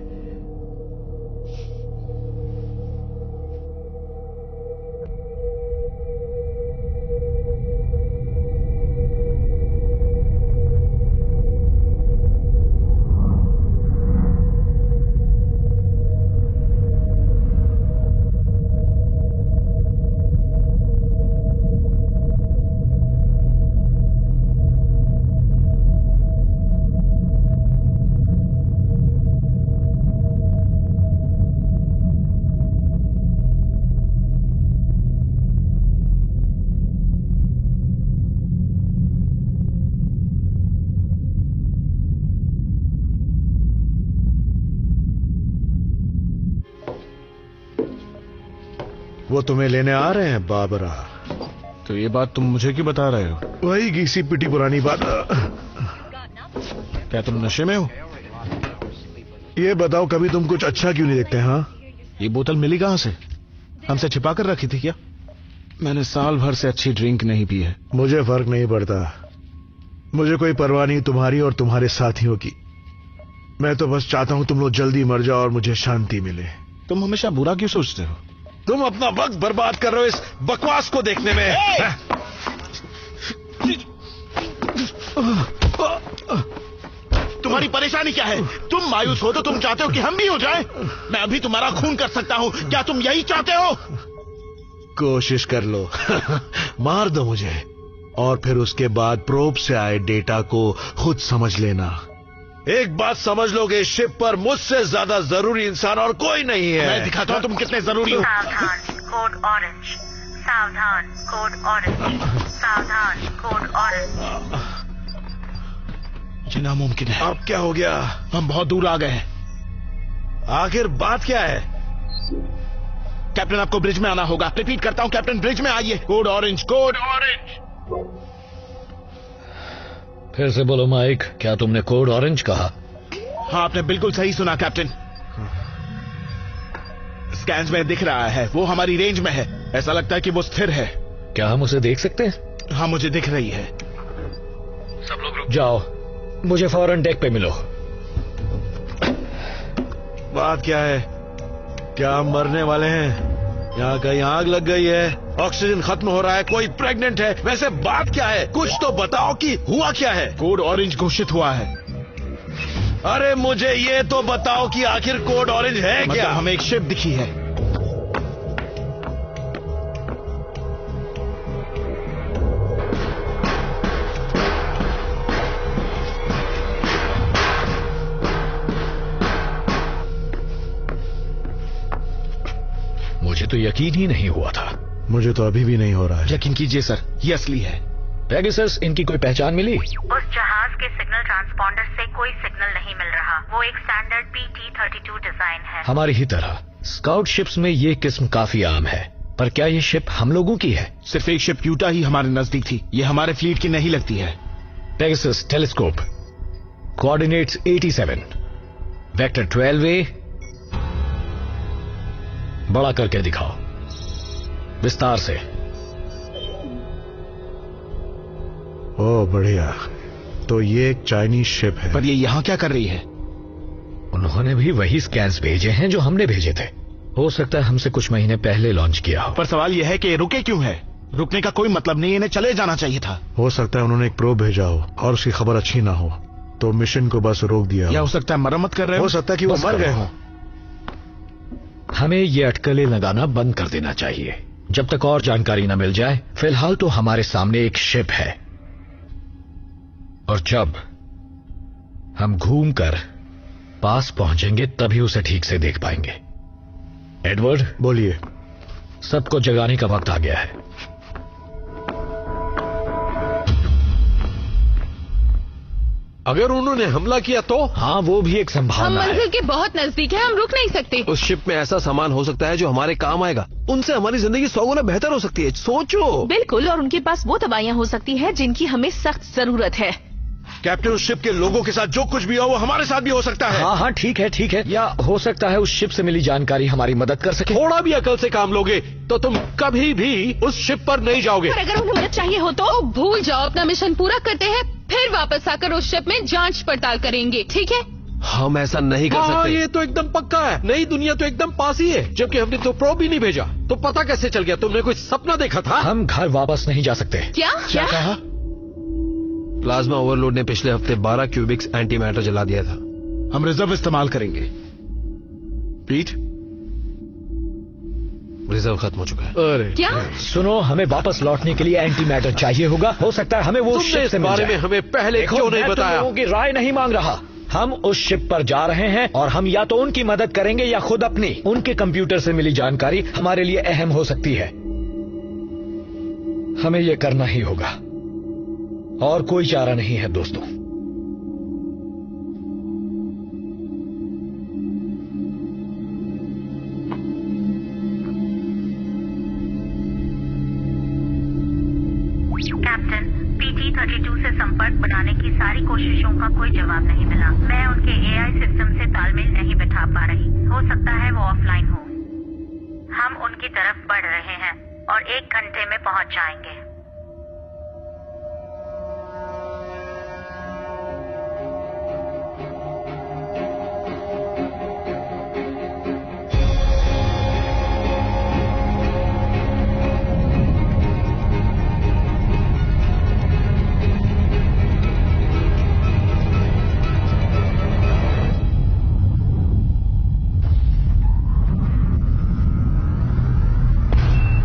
वो तुम्हें लेने आ रहे हैं बाबरा। तो ये बात तुम मुझे क्यों बता रहे हो? वही घिसी पिटी पुरानी बात। क्या तुम नशे में हो? ये बताओ कभी तुम कुछ अच्छा क्यों नहीं देखते? हाँ, ये बोतल मिली कहां से? हमसे छिपा कर रखी थी क्या? मैंने साल भर से अच्छी ड्रिंक नहीं पी है। मुझे फर्क नहीं पड़ता, मुझे कोई परवाह नहीं तुम्हारी और तुम्हारे साथियों की। मैं तो बस चाहता हूं तुम लोग जल्दी मर जाओ और मुझे शांति मिले। तुम हमेशा बुरा क्यों सोचते हो? तुम अपना वक्त बर्बाद कर रहे हो इस बकवास को देखने में। तुम्हारी परेशानी क्या है? तुम मायूस हो तो तुम चाहते हो कि हम भी हो जाएं? मैं अभी तुम्हारा खून कर सकता हूं, क्या तुम यही चाहते हो? कोशिश कर लो। मार दो मुझे और फिर उसके बाद प्रोब से आए डेटा को खुद समझ लेना। एक बात समझ लो कि इस शिप पर मुझसे ज्यादा जरूरी इंसान और कोई नहीं है। मैं दिखाता हूं तुम कितने जरूरी हो। सावधान, कोड ऑरेंज। सावधान, कोड ऑरेंज। सावधान, कोड ऑरेंज। ये नामुमकिन है। अब क्या हो गया? हम बहुत दूर आ गए हैं। आखिर बात क्या है? कैप्टन, आपको ब्रिज में आना होगा। रिपीट करता हूं कैप्टन, ब्रिज में आइए। Code orange, code orange. फिर से बोलो माइक, क्या तुमने कोड ऑरेंज कहा? हाँ, आपने बिल्कुल सही सुना कैप्टन। स्कैन्स में दिख रहा है वो हमारी रेंज में है। ऐसा लगता है कि वो स्थिर है। क्या हम उसे देख सकते हैं? हाँ, मुझे दिख रही है। सब लोग रुक जाओ, मुझे फौरन डेक पे मिलो। बात क्या है? क्या हम मरने वाले हैं? यहाँ कहीं आग लग गई है, ऑक्सीजन खत्म हो रहा है, कोई प्रेग्नेंट है? वैसे बात क्या है? कुछ तो बताओ कि हुआ क्या है? कोड ऑरेंज घोषित हुआ है। अरे मुझे ये तो बताओ कि आखिर कोड ऑरेंज है क्या? मतलब हमें एक शिप दिखी है। मुझे तो यकीन ही नहीं हुआ था। मुझे तो अभी भी नहीं हो रहा है। यकीन कीजिए सर, ये असली है। पेगासस, इनकी कोई पहचान मिली? उस जहाज के सिग्नल ट्रांसपॉन्डर से कोई सिग्नल नहीं मिल रहा। वो एक स्टैंडर्ड PT-32 डिजाइन है। हमारी ही तरह स्काउट शिप्स में ये किस्म काफी आम है, पर क्या ये शिप हम लोगों की है? सिर्फ एक शिप यूटा ही हमारे नजदीक थी। ये हमारे फ्लीट की नहीं लगती है। Pegasus telescope, coordinates 87, vector 12A। बड़ा करके दिखाओ, विस्तार से। ओह बढ़िया, तो ये एक चाइनीज शिप है। पर ये यहाँ क्या कर रही है? उन्होंने भी वही स्कैन्स भेजे हैं जो हमने भेजे थे। हो सकता है हमसे कुछ महीने पहले लॉन्च किया हो। पर सवाल यह है कि रुके क्यों है? रुकने का कोई मतलब नहीं, इन्हें चले जाना चाहिए था। हो सकता है उन्होंने एक प्रोब भेजा हो और उसकी खबर अच्छी ना हो, तो मिशन को बस रोक दिया या हो सकता है मरम्मत कर रहे हो सकता है कि वो मर गए हों। हमें ये अटकलें लगाना बंद कर देना चाहिए जब तक और जानकारी न मिल जाए। फिलहाल तो हमारे सामने एक शिप है, और जब हम घूमकर पास पहुंचेंगे तभी उसे ठीक से देख पाएंगे। एडवर्ड, बोलिए। सबको जगाने का वक्त आ गया है। अगर उन्होंने हमला किया तो? हाँ, वो भी एक संभावना है। हम मंजिल के बहुत नजदीक है, हम रुक नहीं सकते। उस शिप में ऐसा सामान हो सकता है जो हमारे काम आएगा। उनसे हमारी जिंदगी 100 गुना बेहतर हो सकती है, सोचो। बिल्कुल, और उनके पास वो दवाइयाँ हो सकती है जिनकी हमें सख्त जरूरत है। कैप्टन, उस शिप के लोगों के साथ जो कुछ भी हो वो हमारे साथ भी हो सकता है। हाँ हाँ, ठीक है ठीक है। या हो सकता है उस शिप से मिली जानकारी हमारी मदद कर सके। थोड़ा भी अकल से काम लोगे तो तुम कभी भी उस शिप पर नहीं जाओगे। और अगर उन्हें मदद चाहिए हो तो भूल जाओ, अपना मिशन पूरा करते हैं, फिर वापस आकर उस शिप में जांच पड़ताल करेंगे, ठीक है? हम ऐसा नहीं कर सकते। ये तो एकदम पक्का है। नई दुनिया तो एकदम पास ही है, जबकि हमने तो प्रोब भी नहीं भेजा। तो पता कैसे चल गया? तुमने कोई सपना देखा था? हम घर वापस नहीं जा सकते। क्या कहा? प्लाज्मा ओवरलोड ने पिछले हफ्ते 12 क्यूबिक्स एंटी मैटर जला दिया था। हम रिजर्व इस्तेमाल करेंगे। पीट, रिजर्व खत्म हो चुका है। अरे क्या? सुनो, हमें वापस लौटने के लिए एंटी मैटर चाहिए होगा। हो सकता है हमें वो तुमने शिप इस से मिल बारे जाए। में हमें पहले क्यों नहीं बताया? लोगों की राय नहीं मांग रहा। हम उस शिप पर जा रहे हैं और हम या तो उनकी मदद करेंगे या खुद अपनी। उनके कंप्यूटर से मिली जानकारी हमारे लिए अहम हो सकती है। हमें यह करना ही होगा और कोई चारा नहीं है दोस्तों। का कोई जवाब नहीं मिला। मैं उनके AI सिस्टम से तालमेल नहीं बिठा पा रही। हो सकता है वो ऑफलाइन हो। हम उनकी तरफ बढ़ रहे हैं और 1 घंटे में पहुंच जाएंगे।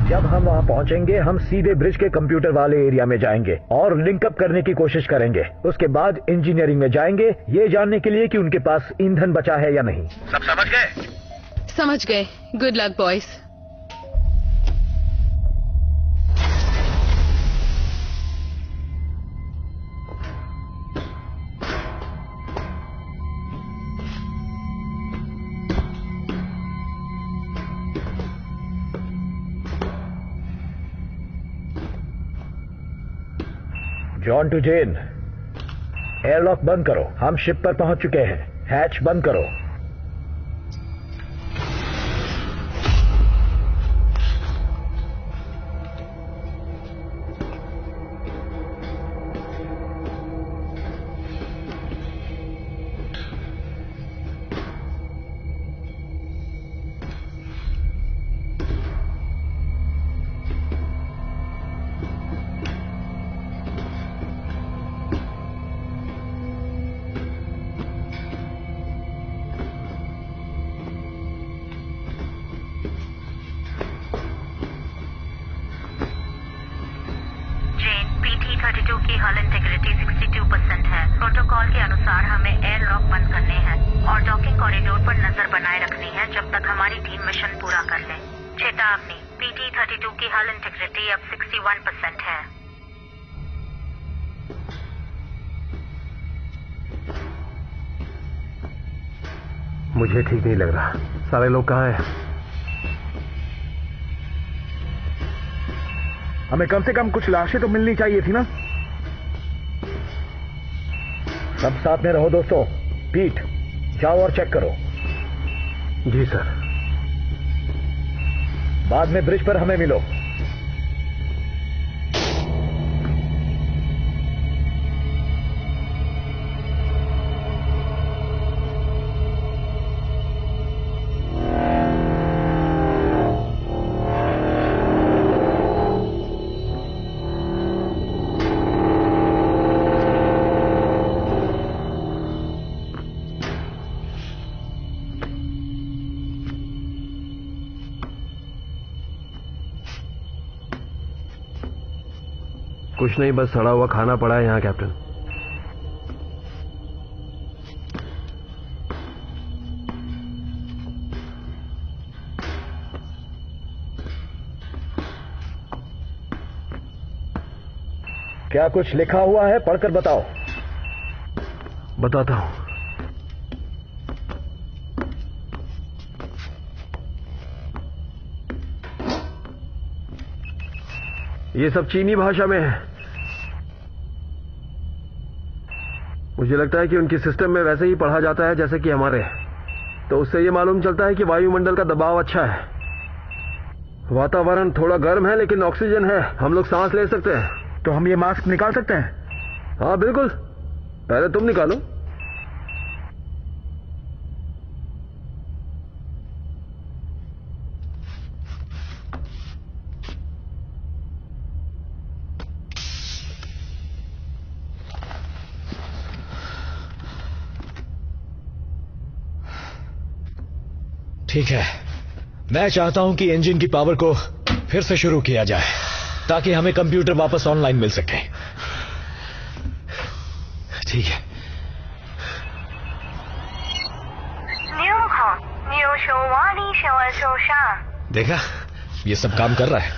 जब हम वहां पहुंचेंगे हम सीधे ब्रिज के कंप्यूटर वाले एरिया में जाएंगे और लिंकअप करने की कोशिश करेंगे। उसके बाद इंजीनियरिंग में जाएंगे ये जानने के लिए कि उनके पास ईंधन बचा है या नहीं। सब समझ गए? समझ गए। Good luck boys. John to Jane, airlock बंद करो। हम शिप पर पहुंच चुके हैं। हैच बंद करो। PT-32 की हल इंटीग्रिटी 62% है। प्रोटोकॉल के अनुसार हमें एयरलॉक बंद करने हैं और डॉकिंग कॉरिडोर पर नजर बनाए रखनी है जब तक हमारी टीम मिशन पूरा कर ले। चेतावनी, PT-32 की हल इंटीग्रिटी अब 61% है। मुझे ठीक नहीं लग रहा। सारे लोग कहाँ हैं? हमें कम से कम कुछ लाशें तो मिलनी चाहिए थी ना। सब साथ में रहो दोस्तों। पीट, जाओ और चेक करो। जी सर। बाद में ब्रिज पर हमें मिलो। कुछ नहीं, बस सड़ा हुआ खाना पड़ा है यहाँ कैप्टन। क्या कुछ लिखा हुआ है? पढ़कर बताओ। बताता हूं। ये सब चीनी भाषा में है। मुझे लगता है कि उनकी सिस्टम में वैसे ही पढ़ा जाता है जैसे कि हमारे। तो उससे ये मालूम चलता है कि वायुमंडल का दबाव अच्छा है। वातावरण थोड़ा गर्म है लेकिन ऑक्सीजन है, हम लोग सांस ले सकते हैं। तो हम ये मास्क निकाल सकते हैं? हाँ बिल्कुल। पहले तुम निकालो। ठीक है, मैं चाहता हूं कि इंजन की पावर को फिर से शुरू किया जाए ताकि हमें कंप्यूटर वापस ऑनलाइन मिल सके। ठीक है। देखा, ये सब काम कर रहा है।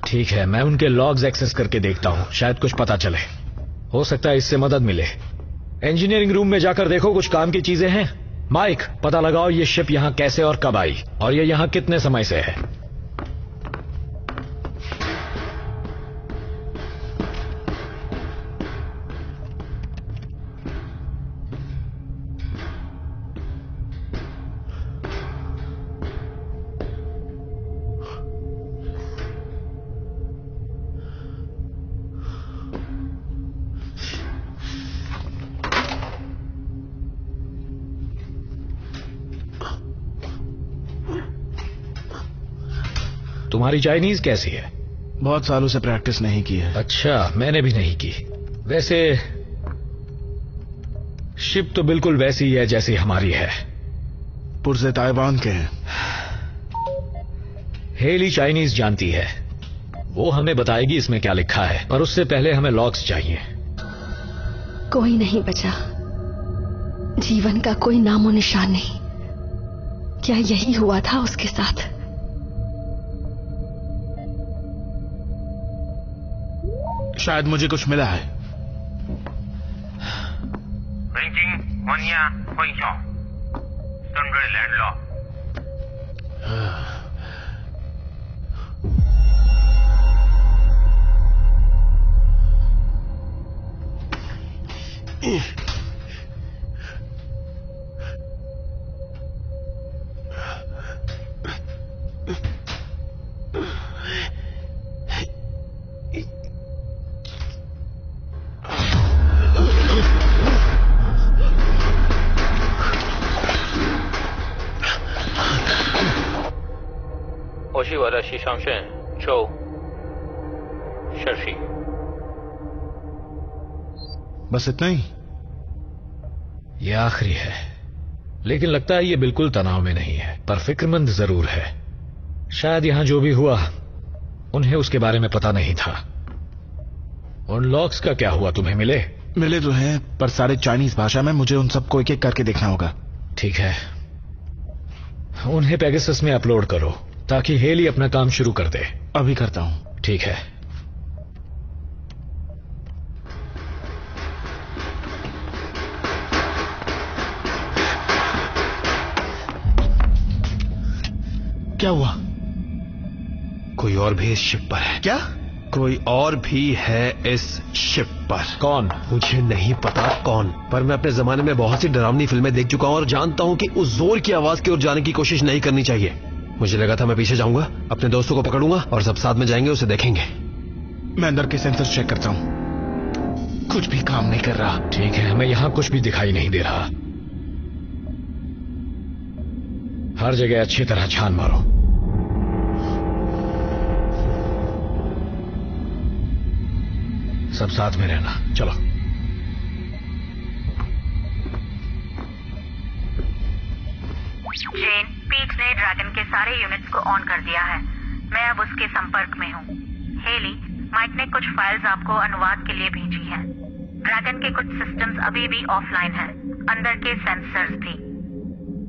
ठीक है, मैं उनके लॉग्स एक्सेस करके देखता हूं, शायद कुछ पता चले। हो सकता है इससे मदद मिले। इंजीनियरिंग रूम में जाकर देखो कुछ काम की चीजें हैं। माइक, पता लगाओ ये शिप यहां कैसे और कब आई और ये यहां कितने समय से है। तुम्हारी चाइनीज कैसी है? बहुत सालों से प्रैक्टिस नहीं की है। अच्छा, मैंने भी नहीं की। वैसे शिप तो बिल्कुल वैसी ही है जैसी हमारी है। पुर्जे ताइवान के हैं। हेली चाइनीज जानती है, वो हमें बताएगी इसमें क्या लिखा है, पर उससे पहले हमें लॉक्स चाहिए। कोई नहीं बचा, जीवन का कोई नामो निशान नहीं। क्या यही हुआ था उसके साथ? शायद मुझे कुछ मिला है। बस इतना ही? ये आखिरी है, लेकिन लगता है ये बिल्कुल तनाव में नहीं है, पर फिक्रमंद जरूर है। शायद यहां जो भी हुआ उन्हें उसके बारे में पता नहीं था। उन लॉक्स का क्या हुआ, तुम्हें मिले? मिले तो हैं, पर सारे चाइनीज भाषा में। मुझे उन सबको एक एक करके देखना होगा। ठीक है, उन्हें पेगासस में अपलोड करो ताकि हेली अपना काम शुरू कर दे। अभी करता हूं। ठीक है। क्या हुआ? कोई और भी इस शिप पर है। क्या? कोई और भी है इस शिप पर। कौन? मुझे नहीं पता कौन, पर मैं अपने जमाने में बहुत सी डरावनी फिल्में देख चुका हूं और जानता हूं कि उस जोर की आवाज की ओर जाने की कोशिश नहीं करनी चाहिए। मुझे लगा था मैं पीछे जाऊंगा, अपने दोस्तों को पकड़ूंगा और सब साथ में जाएंगे, उसे देखेंगे। मैं अंदर के सेंसर चेक करता हूं, कुछ भी काम नहीं कर रहा। ठीक है, हमें यहां कुछ भी दिखाई नहीं दे रहा। हर जगह अच्छी तरह छान मारो। सब साथ में रहना। चलो। जेन, पीट ने ड्रैगन के सारे यूनिट्स को ऑन कर दिया है। मैं अब उसके संपर्क में हूँ। हेली, माइक ने कुछ फाइल्स आपको अनुवाद के लिए भेजी हैं। ड्रैगन के कुछ सिस्टम्स अभी भी ऑफलाइन हैं, अंदर के सेंसर्स भी।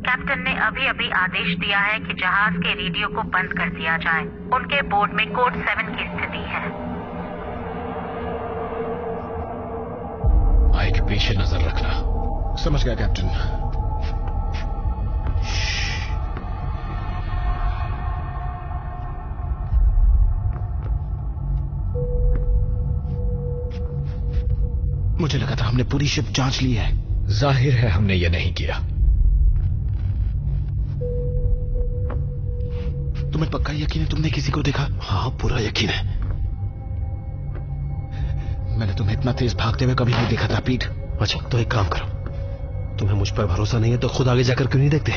कैप्टन ने अभी अभी आदेश दिया है कि जहाज के रेडियो को बंद कर दिया जाए। उनके बोर्ड में कोड 7 की स्थिति है। माइक, पीछे नजर रखना। समझ गया कैप्टन। मुझे लगा था हमने पूरी शिप जांच ली है। जाहिर है हमने ये नहीं किया। तुम्हें पक्का यकीन है तुमने किसी को देखा? हाँ, पूरा यकीन है। मैंने तुम्हें इतना तेज भागते हुए कभी नहीं देखा था पीट। अच्छा, तो एक काम करो, तुम्हें मुझ पर भरोसा नहीं है तो खुद आगे जाकर क्यों नहीं देखते?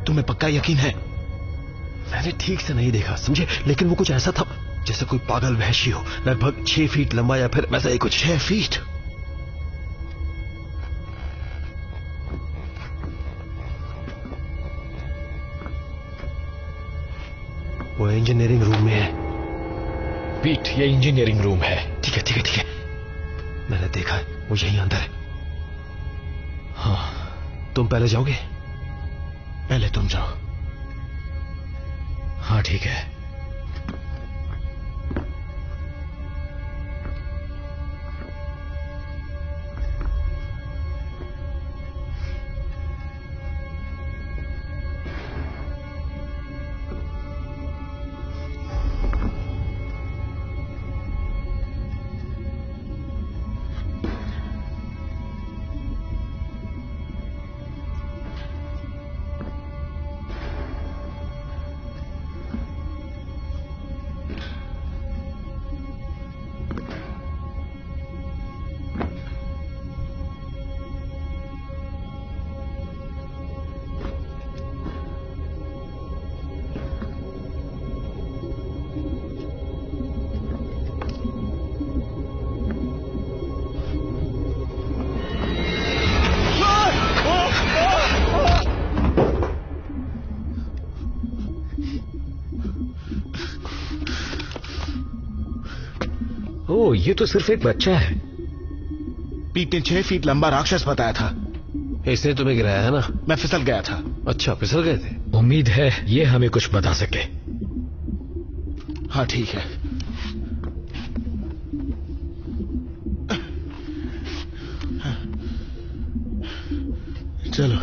तुम्हें पक्का यकीन है? मैंने ठीक से नहीं देखा, समझे, लेकिन वो कुछ ऐसा था जैसे कोई पागल वहशी हो, लगभग 6 फीट लंबा या फिर वैसा ही कुछ। 6 फीट? वो इंजीनियरिंग रूम में है। पीट, ये इंजीनियरिंग रूम है। ठीक है ठीक है ठीक है, मैंने देखा है, वो यहीं अंदर है। हाँ, तुम पहले जाओगे? पहले तुम जाओ। हाँ ठीक है। देखो ये तो सिर्फ एक बच्चा है। पीट ने 6 फीट लंबा राक्षस बताया था। इसने तुम्हें गिराया है ना? मैं फिसल गया था। अच्छा, फिसल गए थे। उम्मीद है ये हमें कुछ बता सके। हाँ ठीक है। चलो।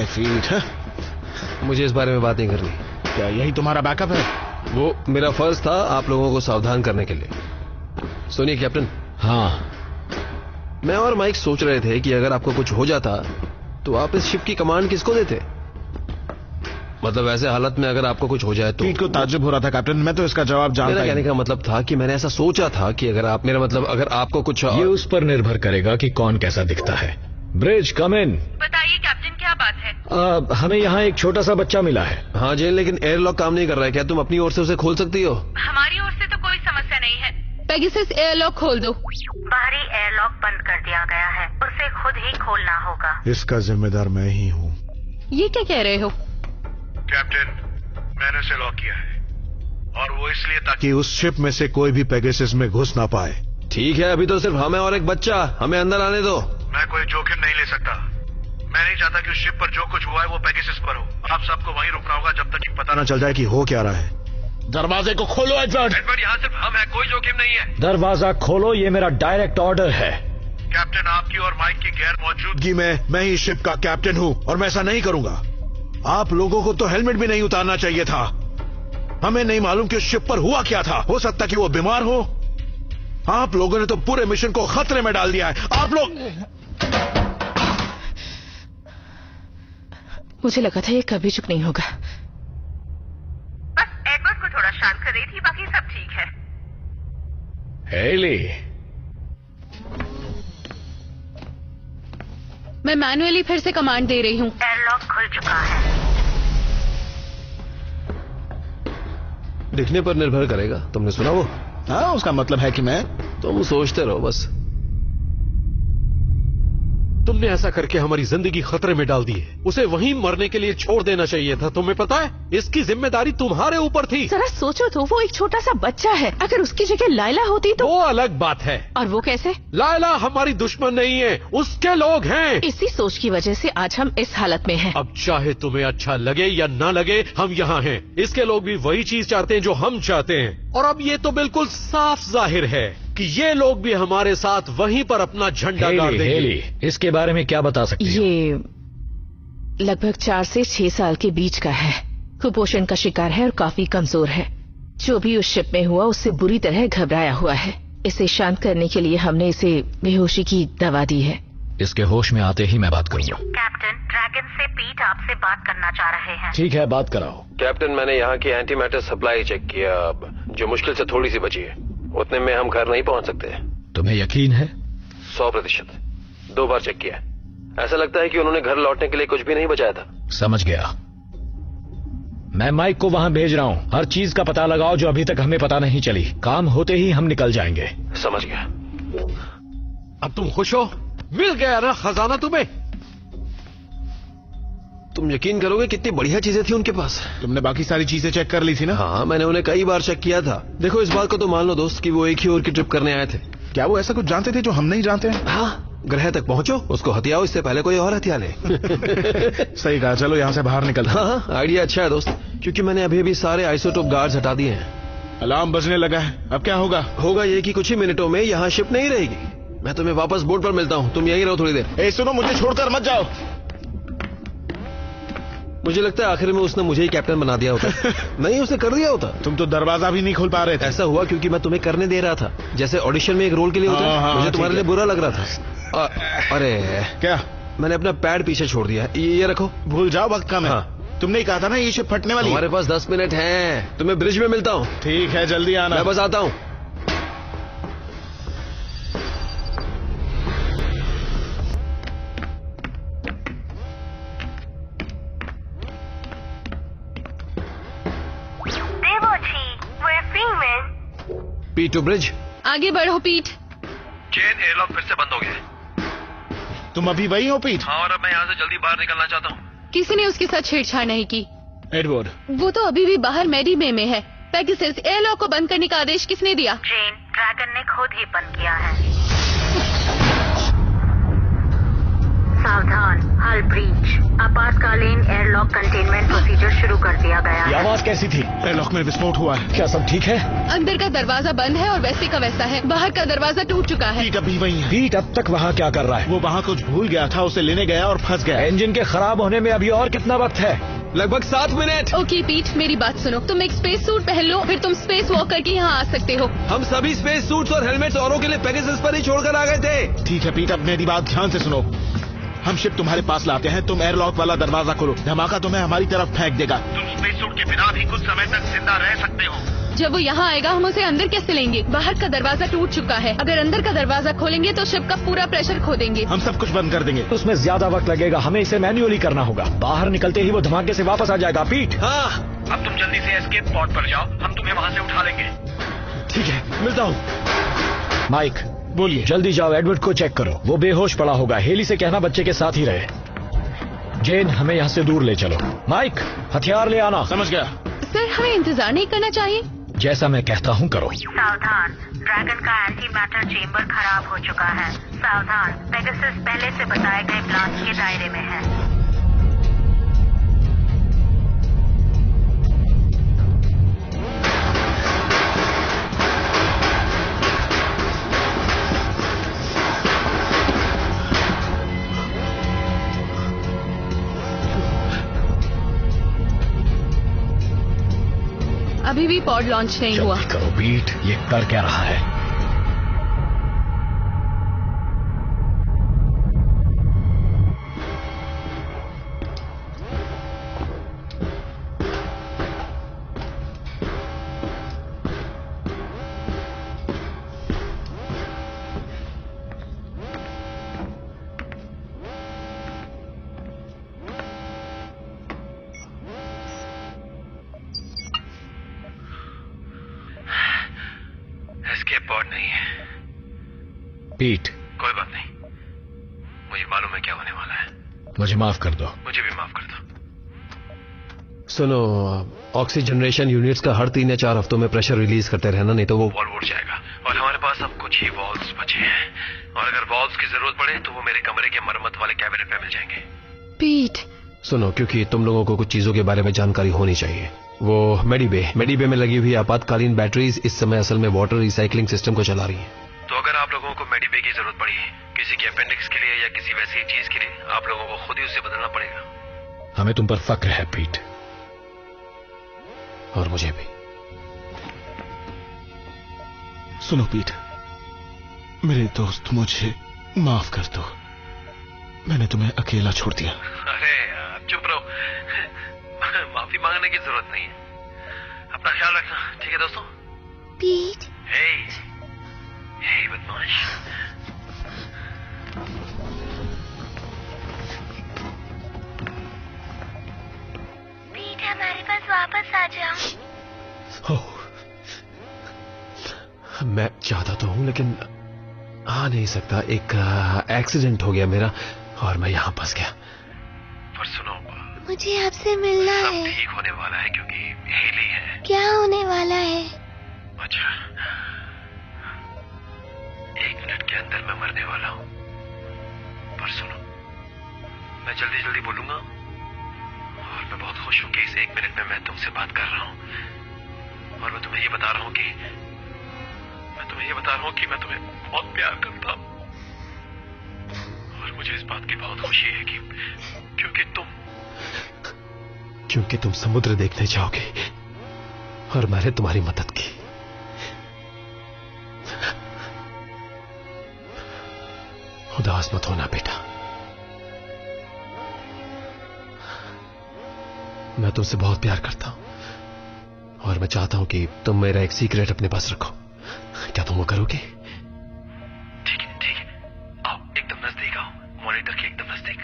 फीट है। मुझे इस बारे में बात नहीं करनी। क्या यही तुम्हारा बैकअप है? वो मेरा फर्ज था आप लोगों को सावधान करने के लिए। सुनिए कैप्टन। हाँ, मैं और माइक सोच रहे थे कि अगर आपको कुछ हो जाता तो आप इस शिप की कमांड किसको देते? मतलब ऐसे हालत में अगर आपको कुछ हो जाए तो। पीट को ताज्जुब हो रहा था कैप्टन। मैं तो इसका जवाब जानता मेरा कहने का मतलब था कि मैंने ऐसा सोचा था कि अगर आप, मेरा मतलब अगर आपको कुछ, ये उस पर निर्भर करेगा कि कौन कैसा दिखता है। ब्रिज कम इन। बताइए कैप्टन, क्या बात है? हमें यहाँ एक छोटा सा बच्चा मिला है। हाँ जेन, लेकिन एयरलॉक काम नहीं कर रहा है। क्या तुम अपनी ओर से उसे खोल सकती हो? हमारी ओर से तो कोई समस्या नहीं है। पेगासस एयरलॉक खोल दो। बाहरी एयरलॉक बंद कर दिया गया है, उसे खुद ही खोलना होगा। इसका जिम्मेदार मैं ही हूँ। ये क्या कह रहे हो? कैप्टन, मैंने उसे लॉक किया है और वो इसलिए ताकि कि उस शिप में से कोई भी पेगासस में घुस ना पाए। ठीक है, अभी तो सिर्फ हमें और एक बच्चा, हमें अंदर आने दो। मैं कोई जोखिम नहीं ले सकता। मैं नहीं चाहता कि उस शिप पर जो कुछ हुआ है वो पेगासस पर हो। आप सबको वहीं रुकना होगा जब तक कि पता ना चल जाए कि हो क्या रहा है। दरवाजे को खोलो एडवर्ड। एडवर्ड, यहाँ सिर्फ हम हैं, कोई जोखिम नहीं है। दरवाजा खोलो, ये मेरा डायरेक्ट ऑर्डर है। कैप्टन, आपकी और माइक की गैर मौजूदगी मैं ही शिप का कैप्टन हूँ और मैं ऐसा नहीं करूंगा। आप लोगों को तो हेलमेट भी नहीं उतारना चाहिए था। हमें नहीं मालूम कि उस शिप पर हुआ क्या था। हो सकता कि वो बीमार हो। आप लोगों ने तो पूरे मिशन को खतरे में डाल दिया है। आप लोग, मुझे लगा था ये कभी चुप नहीं होगा। बस एडवर्ड को थोड़ा शांत कर रही थी, बाकी सब ठीक है। हेली, मैं मैन्युअली फिर से कमांड दे रही हूँ। एयरलॉक खुल चुका है। दिखने पर निर्भर करेगा। तुमने सुना वो? हाँ, उसका मतलब है कि मैं। तुम सोचते रहो बस। तुमने ऐसा करके हमारी जिंदगी खतरे में डाल दी है। उसे वहीं मरने के लिए छोड़ देना चाहिए था। तुम्हें पता है, इसकी जिम्मेदारी तुम्हारे ऊपर थी। जरा सोचो तो, वो एक छोटा सा बच्चा है। अगर उसकी जगह लायला होती तो। वो अलग बात है। और वो कैसे? लायला हमारी दुश्मन नहीं है, उसके लोग हैं। इसी सोच की वजह से आज हम इस हालत में हैं। अब चाहे तुम्हें अच्छा लगे या ना लगे, हम यहाँ हैं। इसके लोग भी वही चीज चाहते हैं जो हम चाहते हैं। और अब ये तो बिल्कुल साफ जाहिर है कि ये लोग भी हमारे साथ वहीं पर अपना झंडा गाड़ देंगे। हेली, इसके बारे में क्या बता सकती हो? ये लगभग 4 से 6 साल के बीच का है। कुपोषण का शिकार है और काफी कमजोर है। जो भी उस शिप में हुआ उससे बुरी तरह घबराया हुआ है। इसे शांत करने के लिए हमने इसे बेहोशी की दवा दी है। इसके होश में आते ही मैं बात करूंगा। कैप्टन, ड्रैगन से पीट आपसे बात करना चाह रहे हैं। ठीक है, बात कराओ। कैप्टन, मैंने यहाँ की एंटी मैटर सप्लाई चेक किया, अब जो मुश्किल से थोड़ी सी बची है। उतने में हम घर नहीं पहुंच सकते। तुम्हें यकीन है? 100%। 2 बार चेक किया। ऐसा लगता है कि उन्होंने घर लौटने के लिए कुछ भी नहीं बचाया था। समझ गया। मैं माइक को वहां भेज रहा हूँ। हर चीज का पता लगाओ जो अभी तक हमें पता नहीं चली। काम होते ही हम निकल जाएंगे। समझ गया। अब तुम खुश हो? मिल गया ना खजाना तुम्हें? तुम यकीन करोगे कितनी बढ़िया चीजें थी उनके पास। तुमने बाकी सारी चीजें चेक कर ली थी ना? हाँ, मैंने उन्हें कई बार चेक किया था। देखो, इस बात को तो मान लो दोस्त कि वो एक ही ओर की ट्रिप करने आए थे। क्या वो ऐसा कुछ जानते थे जो हम नहीं जानते हैं? हाँ, ग्रह तक पहुंचो, उसको हथियाओ, इससे पहले कोई और हथिया ले। सही कहा। चलो यहाँ से बाहर निकल। हाँ, आइडिया अच्छा है दोस्त, क्योंकि मैंने अभी अभी सारे आइसोटोप गार्ड्स हटा दिए हैं। अलार्म बजने लगा है। अब क्या होगा? होगा ये कि कुछ ही मिनटों में यहाँ शिप नहीं रहेगी। मैं तुम्हें वापस बोट पर मिलता हूँ। तुम यहीं रहो थोड़ी देर। सुनो, मुझे छोड़कर मत जाओ। मुझे लगता है आखिर में उसने मुझे ही कैप्टन बना दिया होता। नहीं, उसने कर दिया होता। तुम तो दरवाजा भी नहीं खोल पा रहे थे। ऐसा हुआ क्योंकि मैं तुम्हें करने दे रहा था, जैसे ऑडिशन में एक रोल के लिए होता है। मुझे तुम्हारे लिए बुरा लग रहा था। अरे क्या? मैंने अपना पैड पीछे छोड़ दिया। ये रखो। भूल जाओ, वक्त कम है। हाँ। तुमने ही कहा था ना ये शिप फटने वाली। हमारे पास 10 मिनट हैं। तुम्हें ब्रिज में मिलता हूँ। ठीक है, जल्दी आना। मैं बस आता हूँ। Devochi, we're free men. पीट टू ब्रिज। आगे बढ़ो पीट। चेन एयरलॉक फिर से बंद हो गया। तुम अभी वही हो पीट? हाँ, और अब मैं यहाँ से जल्दी बाहर निकलना चाहता हूँ। किसी ने उसके साथ छेड़छाड़ नहीं की। एडवर्ड, वो तो अभी भी बाहर मेडी बे में है। पेगासस, एयरलॉक को बंद करने का आदेश किसने दिया? जेन, ड्रैगन ने खुद ही बंद किया है। सावधान, हल ब्रीच। आपातकालीन एयरलॉक कंटेनमेंट प्रोसीजर शुरू कर दिया गया है। ये आवाज कैसी थी? एयरलॉक में विस्फोट हुआ है। क्या सब ठीक है? अंदर का दरवाजा बंद है और वैसे का वैसा है। बाहर का दरवाजा टूट चुका है। पीट अभी वही है। पीट अब तक वहाँ क्या कर रहा है? वो वहाँ कुछ भूल गया था, उसे लेने गया और फंस गया। इंजन के खराब होने में अभी और कितना वक्त है? लगभग 7 मिनट। ओके पीट, मेरी बात सुनो। तुम एक स्पेस सूट पहन लो, फिर तुम स्पेस वॉक करके यहाँ आ सकते हो। हम सभी स्पेस सूट्स और हेलमेट्स औरों के लिए पेगासस पर ही छोड़कर आ गए थे। ठीक है पीट, अब मेरी बात ध्यान से सुनो। हम शिप तुम्हारे पास लाते हैं, तुम एयरलॉक वाला दरवाजा खोलो। धमाका तुम्हें हमारी तरफ फेंक देगा। तुम स्पेस सूट के बिना भी कुछ समय तक जिंदा रह सकते हो। जब वो यहाँ आएगा हम उसे अंदर कैसे लेंगे? बाहर का दरवाजा टूट चुका है। अगर अंदर का दरवाजा खोलेंगे तो शिप का पूरा प्रेशर खो देंगे। हम सब कुछ बंद कर देंगे। उसमें ज्यादा वक्त लगेगा, हमें इसे मैन्युअली करना होगा। बाहर निकलते ही वो धमाके से वापस आ जाएगा। पीट। हाँ, अब तुम जल्दी से एस्केप पॉड पर जाओ, हम तुम्हें वहाँ से उठा लेंगे। ठीक है, मिलता हूँ। माइक, बोलिए। जल्दी जाओ, एडवर्ड को चेक करो, वो बेहोश पड़ा होगा। हेली से कहना बच्चे के साथ ही रहे। जेन, हमें यहाँ से दूर ले चलो। माइक, हथियार ले आना। समझ गया। सर, हमें इंतजार नहीं करना चाहिए? जैसा मैं कहता हूँ करो। सावधान, ड्रैगन का एंटी मैटर चेम्बर खराब हो चुका है। सावधान, पेगासस पहले से बताए गए ब्लास्ट के दायरे में है। अभी भी पॉड लॉन्च नहीं हुआ। जल्दी करो पीट, ये कर क्या रहा है? एस्केप पॉड नहीं है। पीट, कोई बात नहीं, मुझे मालूम है क्या होने वाला है। मुझे माफ कर दो। मुझे भी माफ कर दो। सुनो, ऑक्सीजनरेशन यूनिट्स का हर 3 या 4 हफ्तों में प्रेशर रिलीज करते रहना, नहीं तो वो वॉल्व उड़ जाएगा। और हमारे पास अब कुछ ही वॉल्व्स बचे हैं, और अगर वॉल्व्स की जरूरत पड़े तो वो मेरे कमरे के मरम्मत वाले कैबिनेट में मिल जाएंगे। पीट, सुनो, क्योंकि तुम लोगों को कुछ चीजों के बारे में जानकारी होनी चाहिए। वो मेडी बे में लगी हुई आपातकालीन बैटरीज इस समय असल में वाटर रिसाइकलिंग सिस्टम को चला रही हैं। तो अगर आप लोगों को मेडी बे की जरूरत पड़ी, किसी के अपेंडिक्स के लिए या किसी वैसी चीज के लिए, आप लोगों को खुद ही उसे बदलना पड़ेगा। हमें तुम पर फक्र है पीट। और मुझे भी। सुनो पीट, मेरे दोस्त, मुझे माफ कर दो। मैंने तुम्हें अकेला छोड़ दिया। अरे यार, चुप रहो। माफी मांगने की जरूरत नहीं है। अपना ख्याल रखना, ठीक है दोस्तों? पीट। हे बदमाश। पीट, हमारे पास वापस आ जाओ। मैं चाहता तो हूं लेकिन आ नहीं सकता। एक एक्सीडेंट हो गया मेरा और मैं यहां फंस गया। पर सुनो, मुझे आपसे मिलना सब है। ठीक होने वाला है क्योंकि हेली है। क्या होने वाला है? अच्छा, 1 मिनट के अंदर मैं मरने वाला हूं। पर सुनो, मैं जल्दी जल्दी बोलूंगा, और मैं बहुत खुश हूं कि इस 1 मिनट में मैं तुमसे बात कर रहा हूं। और मैं तुम्हें ये बता रहा हूं कि मैं तुम्हें बहुत प्यार करता हूं। और मुझे इस बात की बहुत खुशी है कि क्योंकि तुम समुद्र देखने जाओगे और मैंने तुम्हारी मदद की। उदास मत होना बेटा, मैं तुमसे बहुत प्यार करता हूं और मैं चाहता हूं कि तुम मेरा एक सीक्रेट अपने पास रखो। क्या तुम वो करोगे? ठीक है, आओ एकदम नजदीक आओ, मॉनिटर के एकदम नजदीक।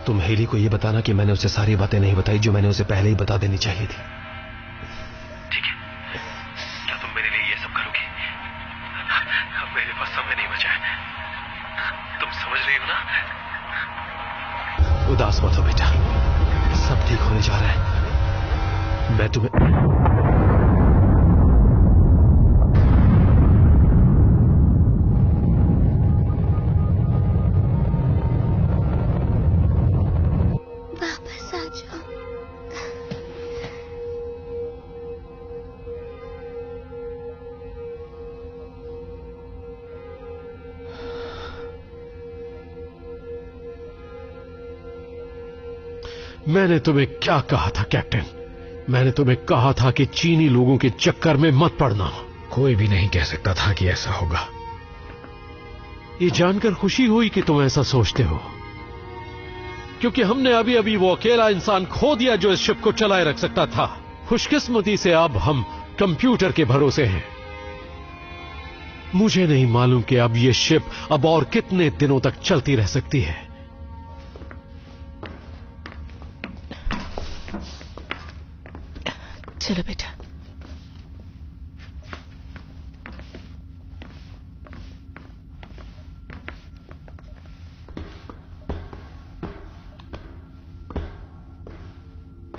तुम हेली को ये बताना कि मैंने उसे सारी बातें नहीं बताई जो मैंने उसे पहले ही बता देनी चाहिए थी। ठीक है। अब मेरे पास समय नहीं बचा है। तुम समझ रही हो ना? उदास मत हो बेटा, सब ठीक होने जा रहा है। मैं तुम्हें वापस आ जाओ। मैंने तुम्हें क्या कहा था कैप्टन? मैंने तुम्हें कहा था कि चीनी लोगों के चक्कर में मत पड़ना। कोई भी नहीं कह सकता था कि ऐसा होगा। ये जानकर खुशी हुई कि तुम ऐसा सोचते हो, क्योंकि हमने अभी अभी वो अकेला इंसान खो दिया जो इस शिप को चलाए रख सकता था। खुशकिस्मती से अब हम कंप्यूटर के भरोसे हैं। मुझे नहीं मालूम कि अब ये शिप अब और कितने दिनों तक चलती रह सकती है। चलो बेटा।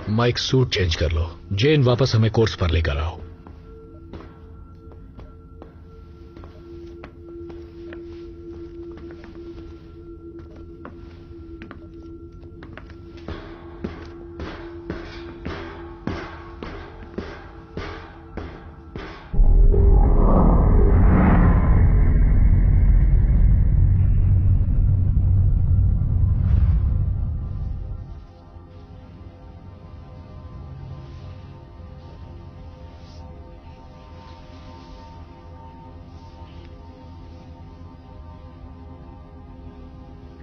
माइक सूट चेंज कर लो। जेन वापस हमें कोर्स पर लेकर आओ।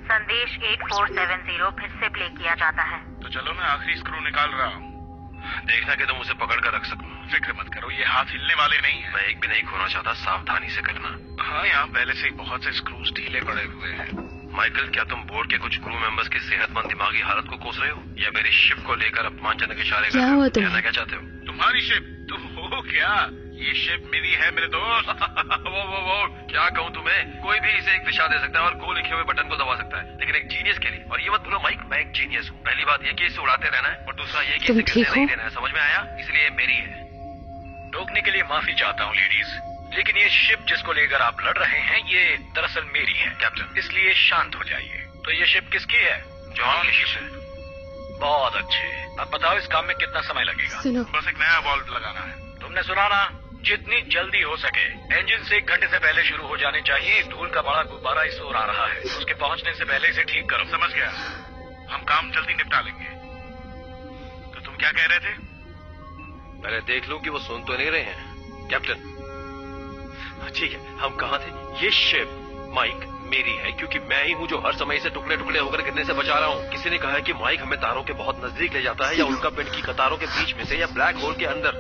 संदेश 8470 फिर से प्ले किया जाता है। तो चलो मैं आखिरी स्क्रू निकाल रहा हूँ। देखना कि तुम उसे पकड़ कर रख सकूं। फिक्र मत करो, ये हाथ हिलने वाले नहीं है। मैं एक भी नहीं खोना चाहता, सावधानी से करना। हाँ, यहाँ पहले से ही बहुत से स्क्रूज ढीले पड़े हुए हैं। माइकल, क्या तुम बोर्ड के कुछ क्रू मेंबर्स की सेहतमंद दिमागी हालत को कोस रहे हो, या मेरी शिप को लेकर अपमानजनक इशारे कर रहे हो? कहना क्या चाहते हो? तुम्हारी शिप? तुम हो क्या? ये शिप मेरी है मेरे दोस्त। वो क्या कहूँ तुम्हें? कोई भी इसे एक दिशा दे सकता है और गो लिखे हुए बटन को दबा सकता है, लेकिन एक जीनियस के लिए। और ये मत भूलो माइक, मैं एक जीनियस हूँ। पहली बात ये कि इसे उड़ाते रहना है, और दूसरा ये कि इसे गिरने नहीं देना है। समझ में आया? इसलिए ये मेरी है। टोकने के लिए माफी चाहता हूँ लेडीज, लेकिन ये शिप जिसको लेकर आप लड़ रहे हैं ये दरअसल मेरी है कैप्टन, इसलिए शांत हो जाइए। तो ये शिप किसकी है? जॉन की शिप है। बहुत अच्छे। अब बताओ इस काम में कितना समय लगेगा? सुनो, बस एक नया वॉल्व लगाना है। तुमने सुना ना? जितनी जल्दी हो सके। इंजन से 1 घंटे से पहले शुरू हो जाने चाहिए। धूल का बड़ा गुब्बारा इस ओर आ रहा है, उसके पहुंचने से पहले इसे ठीक करो। समझ गया? हम काम जल्दी निपटा लेंगे। तो तुम क्या कह रहे थे? पहले देख लूं कि वो सुन तो नहीं रहे हैं। कैप्टन, ठीक है, हम कहाँ थे? ये शिप माइक मेरी है, क्योंकि मैं ही हूँ जो हर समय इसे टुकड़े टुकड़े होकर गिरने से बचा रहा हूँ। किसी ने कहा है कि माइक हमें तारों के बहुत नजदीक ले जाता है, या उल्का पिंड की कतारों के बीच में से, या ब्लैक होल के अंदर।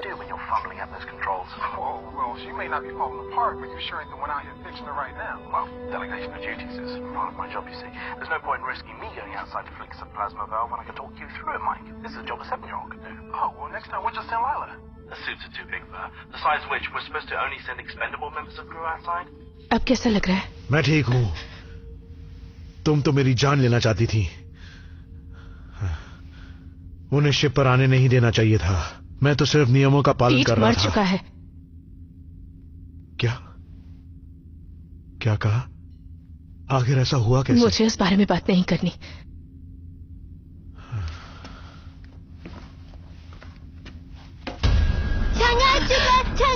Well, she may not be falling apart, but you sure ain't the one out here fixing her right now. Well, delegation of duties is part of my job, you see. There's no point in risking me going outside to fix a plasma valve when I can talk you through it, Mike. This is a job a 7-year-old could do. Oh, well, next time we'll just tell Lila. The suits are too big for her. Besides which, we're supposed to only send expendable members of crew outside. अब कैसा लग रहा है? मैं ठीक हूँ। तुम तो मेरी जान लेना चाहती थी। उन्हें शिप पर आने नहीं देना चाहिए था। मैं तो सिर्फ नियमों का पालन कर रहा था। मर चुका है। क्या कहा? आखिर ऐसा हुआ कैसे? मुझे इस बारे में बात नहीं करनी।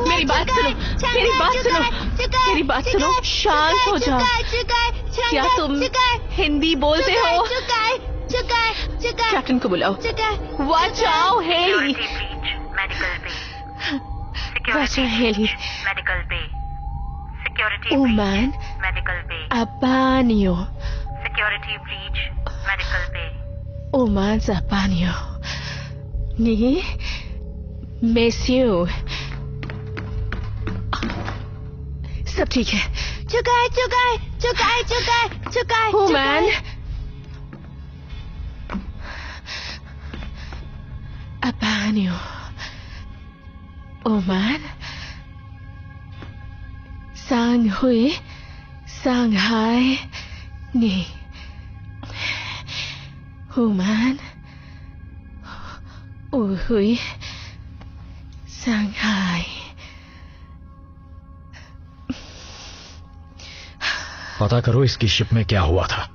मेरी बात सुनो, मेरी बात सुनो, मेरी बात सुनो। शांत हो जाओ। क्या तुम हिंदी बोलते हो? कैप्टन को बुलाओ। Watch out Haley. Watch out Haley. Medical पे। Security Oh breach, man, medical bay. Abanio. Security breach, medical bay. Oh man, Abanio. Ni, Monsieur. सब ठीक है। चुका है। Oh man. Abanio. Oh man. सांग हुई सांघाई नी हुमान हुई सांघाई। पता करो इसकी शिप में क्या हुआ था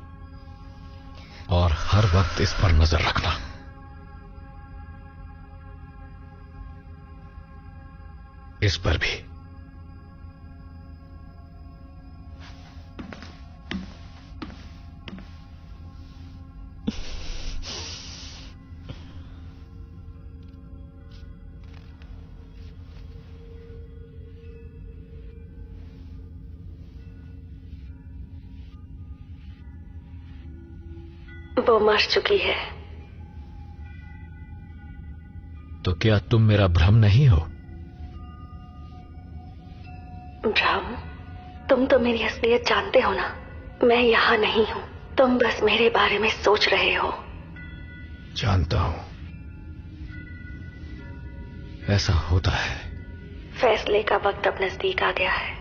और हर वक्त इस पर नजर रखना। इस पर भी। वो मर चुकी है। तो क्या तुम मेरा भ्रम नहीं हो? भ्रम? तुम तो मेरी असलियत जानते हो ना। मैं यहां नहीं हूं, तुम बस मेरे बारे में सोच रहे हो। जानता हूं, ऐसा होता है। फैसले का वक्त अब नजदीक आ गया है।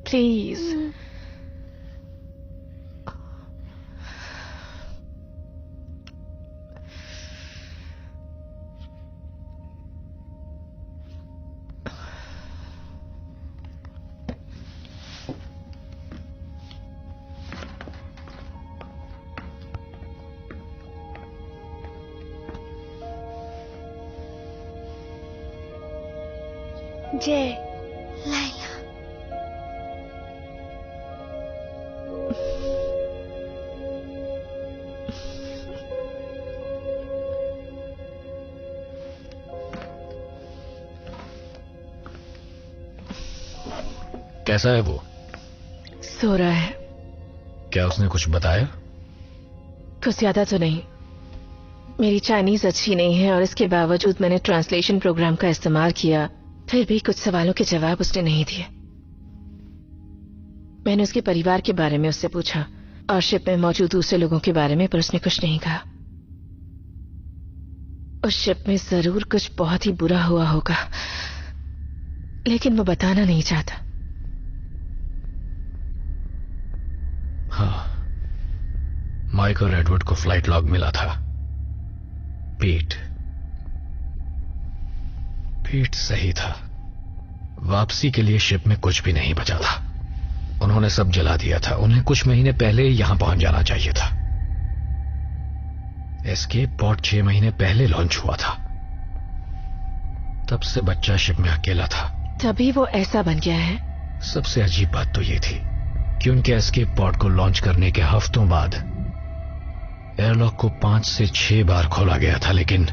प्लीज जय लाइला। कैसा है वो? सो रहा है। क्या उसने कुछ बताया? कुछ ज्यादा तो नहीं। मेरी चाइनीज अच्छी नहीं है और इसके बावजूद मैंने ट्रांसलेशन प्रोग्राम का इस्तेमाल किया, फिर भी कुछ सवालों के जवाब उसने नहीं दिए। मैंने उसके परिवार के बारे में उससे पूछा और शिप में मौजूद दूसरे लोगों के बारे में, पर उसने कुछ नहीं कहा। उस शिप में जरूर कुछ बहुत ही बुरा हुआ होगा, लेकिन वो बताना नहीं चाहता। हाँ, माइक और एडवर्ड को फ्लाइट लॉग मिला था। पीट सही था। वापसी के लिए शिप में कुछ भी नहीं बचा था। उन्होंने सब जला दिया था। उन्हें कुछ महीने पहले यहां पहुंच जाना चाहिए था। एस्केप पॉड 6 महीने पहले लॉन्च हुआ था। तब से बच्चा शिप में अकेला था। तभी वो ऐसा बन गया है। सबसे अजीब बात तो ये थी कि उनके एस्केप पॉड को लॉन्च करने के हफ्तों बाद एयरलॉक को 5 से 6 बार खोला गया था, लेकिन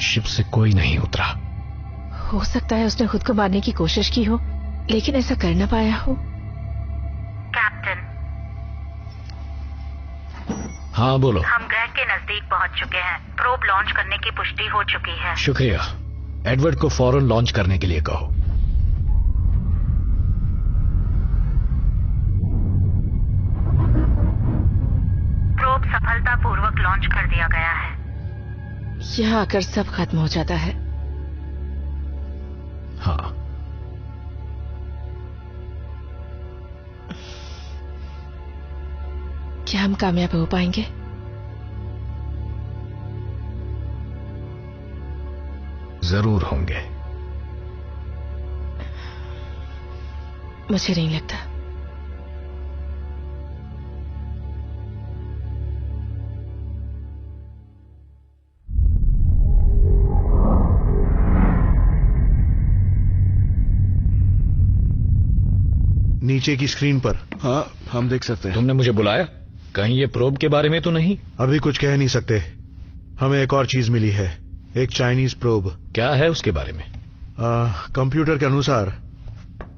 शिप से कोई नहीं उतरा। हो सकता है उसने खुद को मारने की कोशिश की हो, लेकिन ऐसा कर ना पाया हो। कैप्टन। हाँ बोलो। हम ग्रह के नजदीक पहुंच चुके हैं। प्रोब लॉन्च करने की पुष्टि हो चुकी है। शुक्रिया। एडवर्ड को फौरन लॉन्च करने के लिए कहो। प्रोब सफलतापूर्वक लॉन्च कर दिया गया है। यहाँ आकर सब खत्म हो जाता है। हाँ। क्या हम कामयाब हो पाएंगे? जरूर होंगे। मुझे नहीं लगता। नीचे की स्क्रीन पर। हाँ, हम देख सकते हैं। तुमने मुझे बुलाया? कहीं ये प्रोब के बारे में तो नहीं? अभी कुछ कह नहीं सकते। हमें एक और चीज मिली है, एक चाइनीज प्रोब। क्या है उसके बारे में? कंप्यूटर के अनुसार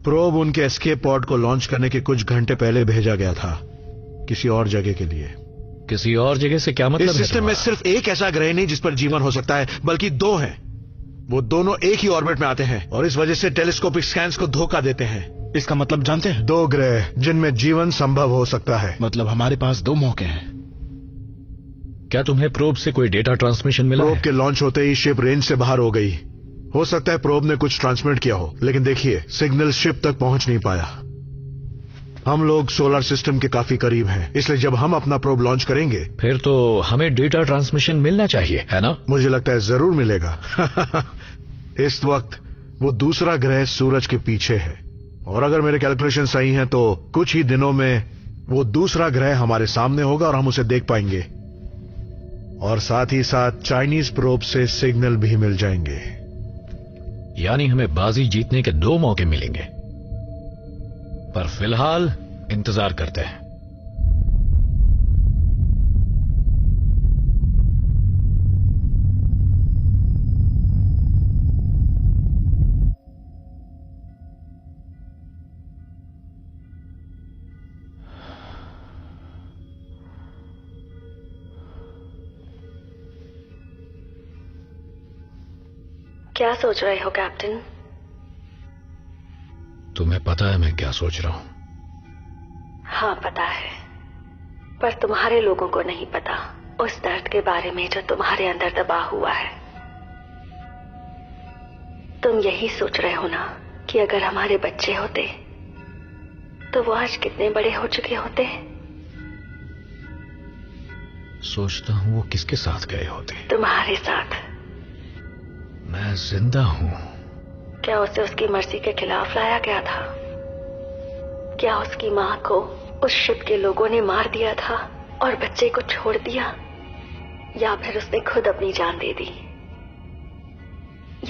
प्रोब उनके एस्केप पॉड को लॉन्च करने के कुछ घंटे पहले भेजा गया था, किसी और जगह के लिए। किसी और जगह से क्या मतलब? इस सिस्टम में सिर्फ एक ऐसा ग्रह नहीं जिस पर जीवन हो सकता है, बल्कि दो हैं। वो दोनों एक ही ऑर्बिट में आते हैं और इस वजह से टेलीस्कोपिक स्कैन्स को धोखा देते हैं। इसका मतलब जानते हैं? 2 ग्रह जिनमें जीवन संभव हो सकता है। मतलब हमारे पास 2 मौके हैं। क्या तुम्हें प्रोब से कोई डेटा ट्रांसमिशन मिला? प्रोब के लॉन्च होते ही शिप रेंज से बाहर हो गई। हो सकता है प्रोब ने कुछ ट्रांसमिट किया हो, लेकिन देखिए सिग्नल शिप तक पहुंच नहीं पाया। हम लोग सोलर सिस्टम के काफी करीब हैं, इसलिए जब हम अपना प्रोब लॉन्च करेंगे फिर तो हमें डेटा ट्रांसमिशन मिलना चाहिए, है ना? मुझे लगता है जरूर मिलेगा। इस वक्त वो दूसरा ग्रह सूरज के पीछे है, और अगर मेरे कैलकुलेशन सही हैं तो कुछ ही दिनों में वो दूसरा ग्रह हमारे सामने होगा और हम उसे देख पाएंगे, और साथ ही साथ चाइनीज प्रोब से सिग्नल भी मिल जाएंगे। यानी हमें बाजी जीतने के 2 मौके मिलेंगे, पर फिलहाल इंतजार करते हैं। क्या सोच रहे हो कैप्टन? तुम्हें पता है मैं क्या सोच रहा हूं? हाँ पता है, पर तुम्हारे लोगों को नहीं पता उस दर्द के बारे में जो तुम्हारे अंदर दबा हुआ है। तुम यही सोच रहे हो ना कि अगर हमारे बच्चे होते तो वो आज कितने बड़े हो चुके होते। सोचता हूं वो किसके साथ गए होते। तुम्हारे साथ। मैं जिंदा हूं। क्या उसे उसकी मर्जी के खिलाफ लाया गया था? क्या उसकी मां को उस शिप के लोगों ने मार दिया था और बच्चे को छोड़ दिया, या फिर उसने खुद अपनी जान दे दी,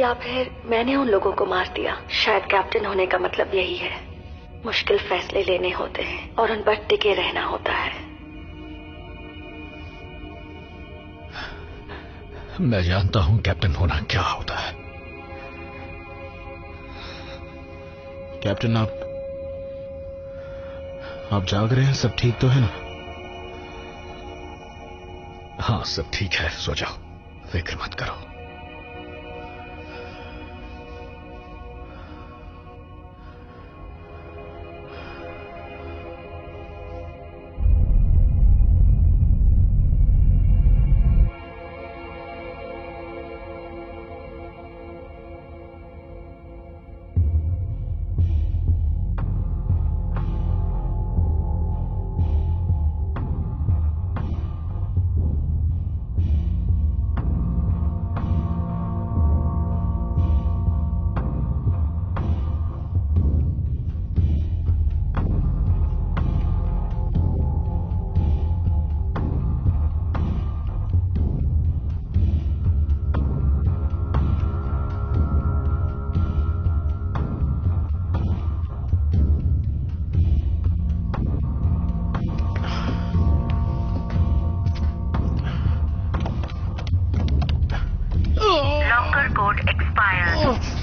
या फिर मैंने उन लोगों को मार दिया? शायद कैप्टन होने का मतलब यही है, मुश्किल फैसले लेने होते हैं और उन पर टिके रहना होता है। मैं जानता हूं कैप्टन होना क्या होता है। कैप्टन आप जाग रहे हैं? सब ठीक तो है ना? हाँ सब ठीक है, सो जाओ, फिक्र मत करो।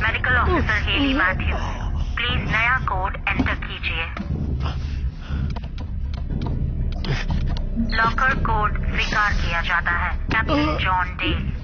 Medical officer Haley Matthew, please नया कोड एंटर कीजिए। लॉकर कोड स्वीकार किया जाता है, कैप्टन जॉन डेल।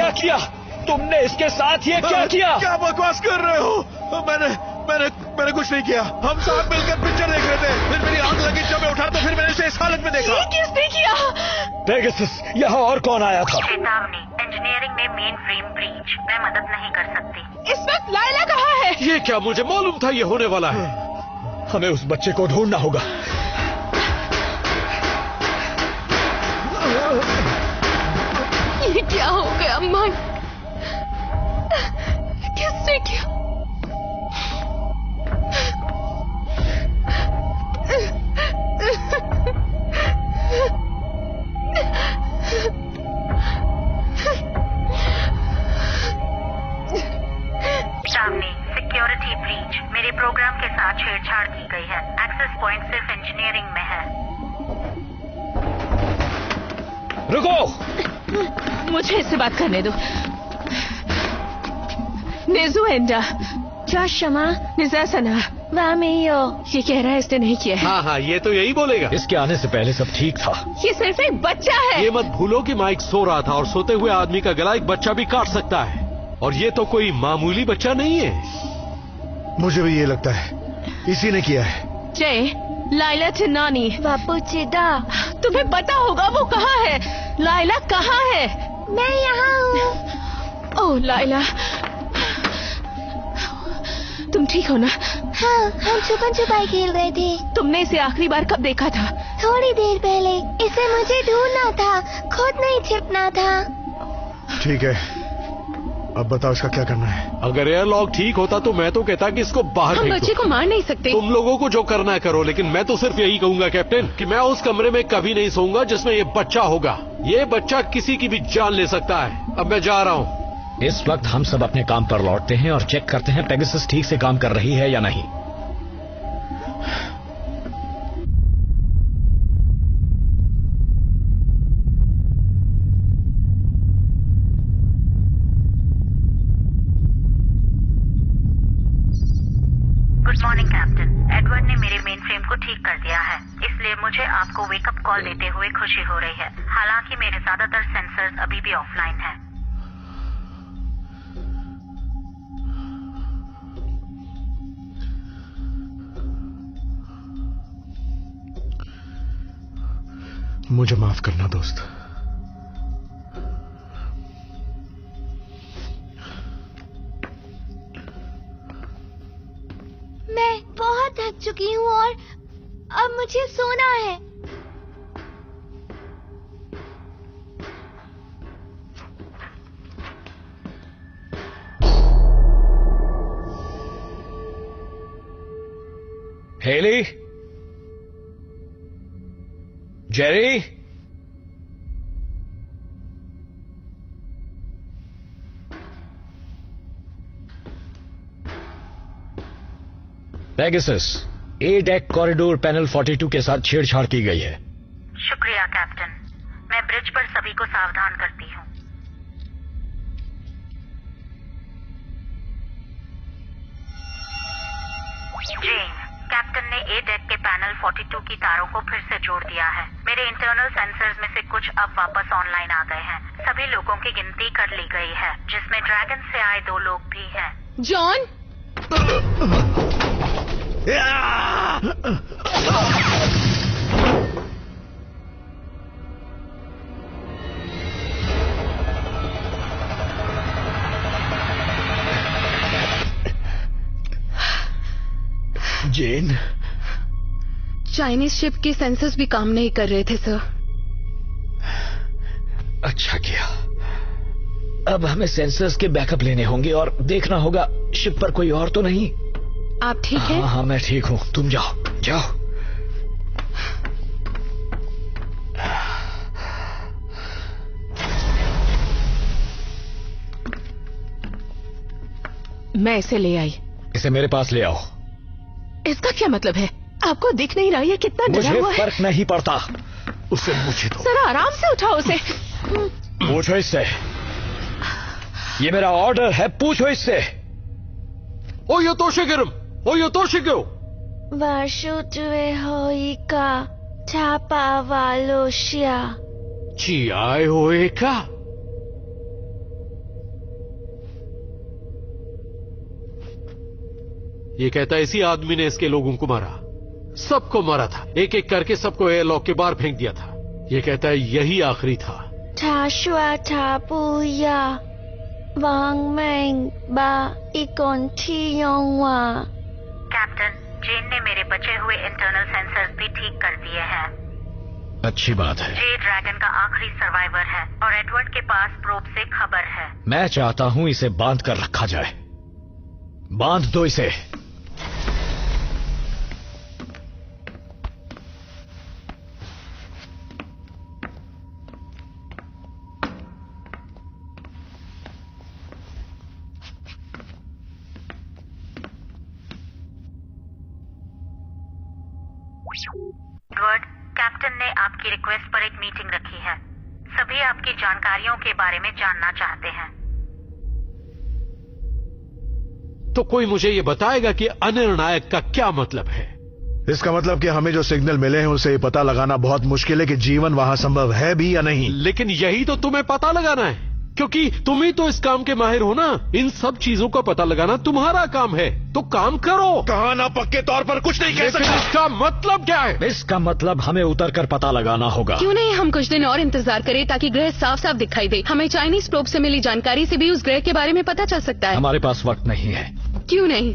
क्या किया? तुमने इसके साथ ये क्या किया? क्या बकवास कर रहे हो? मैंने कुछ नहीं किया। हम साथ मिलकर पिक्चर देख रहे थे, फिर मेरी आंख लगी, जब मैं उठा तो फिर मैंने इसे इस हालत में देखा। ये किसने किया? पेगासस, यहाँ और कौन आया था? चेतावनी, इंजीनियरिंग में मेन फ्रेम ब्रीच। मैं मदद नहीं कर सकती। इस वक्त लाइला कहाँ है? ये क्या, मुझे मालूम था ये होने वाला है। हमें उस बच्चे को ढूंढना होगा। ये क्या हो गया माइक? किसने किया? सामने सिक्योरिटी ब्रीच। मेरे प्रोग्राम के साथ छेड़छाड़ की गई है। एक्सेस पॉइंट सिर्फ इंजीनियरिंग में है। रुको, मुझे इससे बात करने दो। नेजुएंडा, जोशमा, निजासना, वामेयो। ये कह रहा है इसने नहीं किया है। हाँ, ये तो यही बोलेगा। इसके आने से पहले सब ठीक था। ये सिर्फ एक बच्चा है। ये मत भूलो कि माइक सो रहा था और सोते हुए आदमी का गला एक बच्चा भी काट सकता है, और ये तो कोई मामूली बच्चा नहीं है। मुझे भी ये लगता है इसी ने किया है। जय, लाइला चिन्नानी। बापू चिदा, तुम्हें पता होगा वो कहाँ है? लाइला कहाँ है? मैं यहाँ हूँ। ओह लाइला, तुम ठीक हो ना? हाँ, हम छुपन छुपाई खेल रहे थे। तुमने इसे आखिरी बार कब देखा था? थोड़ी देर पहले। इसे मुझे ढूंढना था, खुद नहीं छिपना था। ठीक है, अब बताओ इसका क्या करना है? अगर एयरलॉक ठीक होता तो मैं तो कहता कि इसको बाहर हम फेंक बच्चे दो। को मार नहीं सकते। तुम लोगों को जो करना है करो, लेकिन मैं तो सिर्फ यही कहूंगा कैप्टन कि मैं उस कमरे में कभी नहीं सोऊंगा जिसमें ये बच्चा होगा। ये बच्चा किसी की भी जान ले सकता है। अब मैं जा रहा हूँ। इस वक्त हम सब अपने काम पर लौटते हैं और चेक करते हैं पेगासस ठीक से काम कर रही है या नहीं। Good morning captain. एडवर्ड ने मेरे मेन फ्रेम को ठीक कर दिया है, इसलिए मुझे आपको वेकअप कॉल देते हुए खुशी हो रही है। हालांकि मेरे ज्यादातर सेंसर्स अभी भी ऑफलाइन हैं। मुझे माफ करना दोस्त। मैं बहुत थक चुकी हूँ और अब मुझे सोना है। हेली, जेरी, पेगासस, ए डेक कॉरिडोर पैनल 42 के साथ छेड़छाड़ की गई है। शुक्रिया कैप्टन। मैं ब्रिज पर सभी को सावधान करती हूँ। जेन, कैप्टन ने ए डेक के पैनल 42 की तारों को फिर से जोड़ दिया है। मेरे इंटरनल सेंसर्स में से कुछ अब वापस ऑनलाइन आ गए हैं। सभी लोगों की गिनती कर ली गई है, जिसमें ड्रैगन से आए 2 लोग भी हैं। जॉन, जेन, चाइनीज शिप के सेंसर्स भी काम नहीं कर रहे थे सर। अच्छा किया। अब हमें सेंसर्स के बैकअप लेने होंगे और देखना होगा शिप पर कोई और तो नहीं। आप ठीक हैं? हाँ, मैं ठीक हूँ। तुम जाओ जाओ। मैं इसे ले आई। इसे मेरे पास ले आओ। इसका क्या मतलब है? आपको दिख नहीं रहा ये कितना डरा मुझे हुआ है? फर्क नहीं पड़ता। उसे मुझे दो। जरा आराम से उठाओ उसे। पूछो इससे। ये मेरा ऑर्डर है, पूछो इससे। OYO तोशिगिरम, OYO तोशिगो। वाशुतुए होइका छापा वालोशिया। ची आए होए का। ये कहता है इसी आदमी ने इसके लोगों को मारा, सबको मारा था, एक एक करके सबको एयरलॉक के बाहर फेंक दिया था। ये कहता है यही आखिरी था। 他说他不要亡命吧一共体用啊 कैप्टन, जेन ने मेरे बचे हुए इंटरनल सेंसर्स भी ठीक कर दिए हैं। अच्छी बात है। जे ड्रैगन का आखिरी सर्वाइवर है और एडवर्ड के पास प्रोब से खबर है। मैं चाहता हूं इसे बांध कर रखा जाए। बांध दो इसे। एडवर्ड, कैप्टन ने आपकी रिक्वेस्ट पर एक मीटिंग रखी है। सभी आपकी जानकारियों के बारे में जानना चाहते हैं। तो कोई मुझे ये बताएगा कि अनिर्णायक का क्या मतलब है? इसका मतलब कि हमें जो सिग्नल मिले हैं उसे ये पता लगाना बहुत मुश्किल है कि जीवन वहां संभव है भी या नहीं। लेकिन यही तो तुम्हें पता लगाना है, क्योंकि तुम ही तो इस काम के माहिर हो ना। इन सब चीजों का पता लगाना तुम्हारा काम है, तो काम करो। कहा ना पक्के तौर पर कुछ नहीं कह सकता। इसका मतलब क्या है? इसका मतलब हमें उतर कर पता लगाना होगा। क्यों नहीं हम कुछ दिन और इंतजार करें ताकि ग्रह साफ साफ दिखाई दे। हमें चाइनीज प्रोब से मिली जानकारी से भी उस ग्रह के बारे में पता चल सकता है। हमारे पास वक्त नहीं है। क्यों नहीं?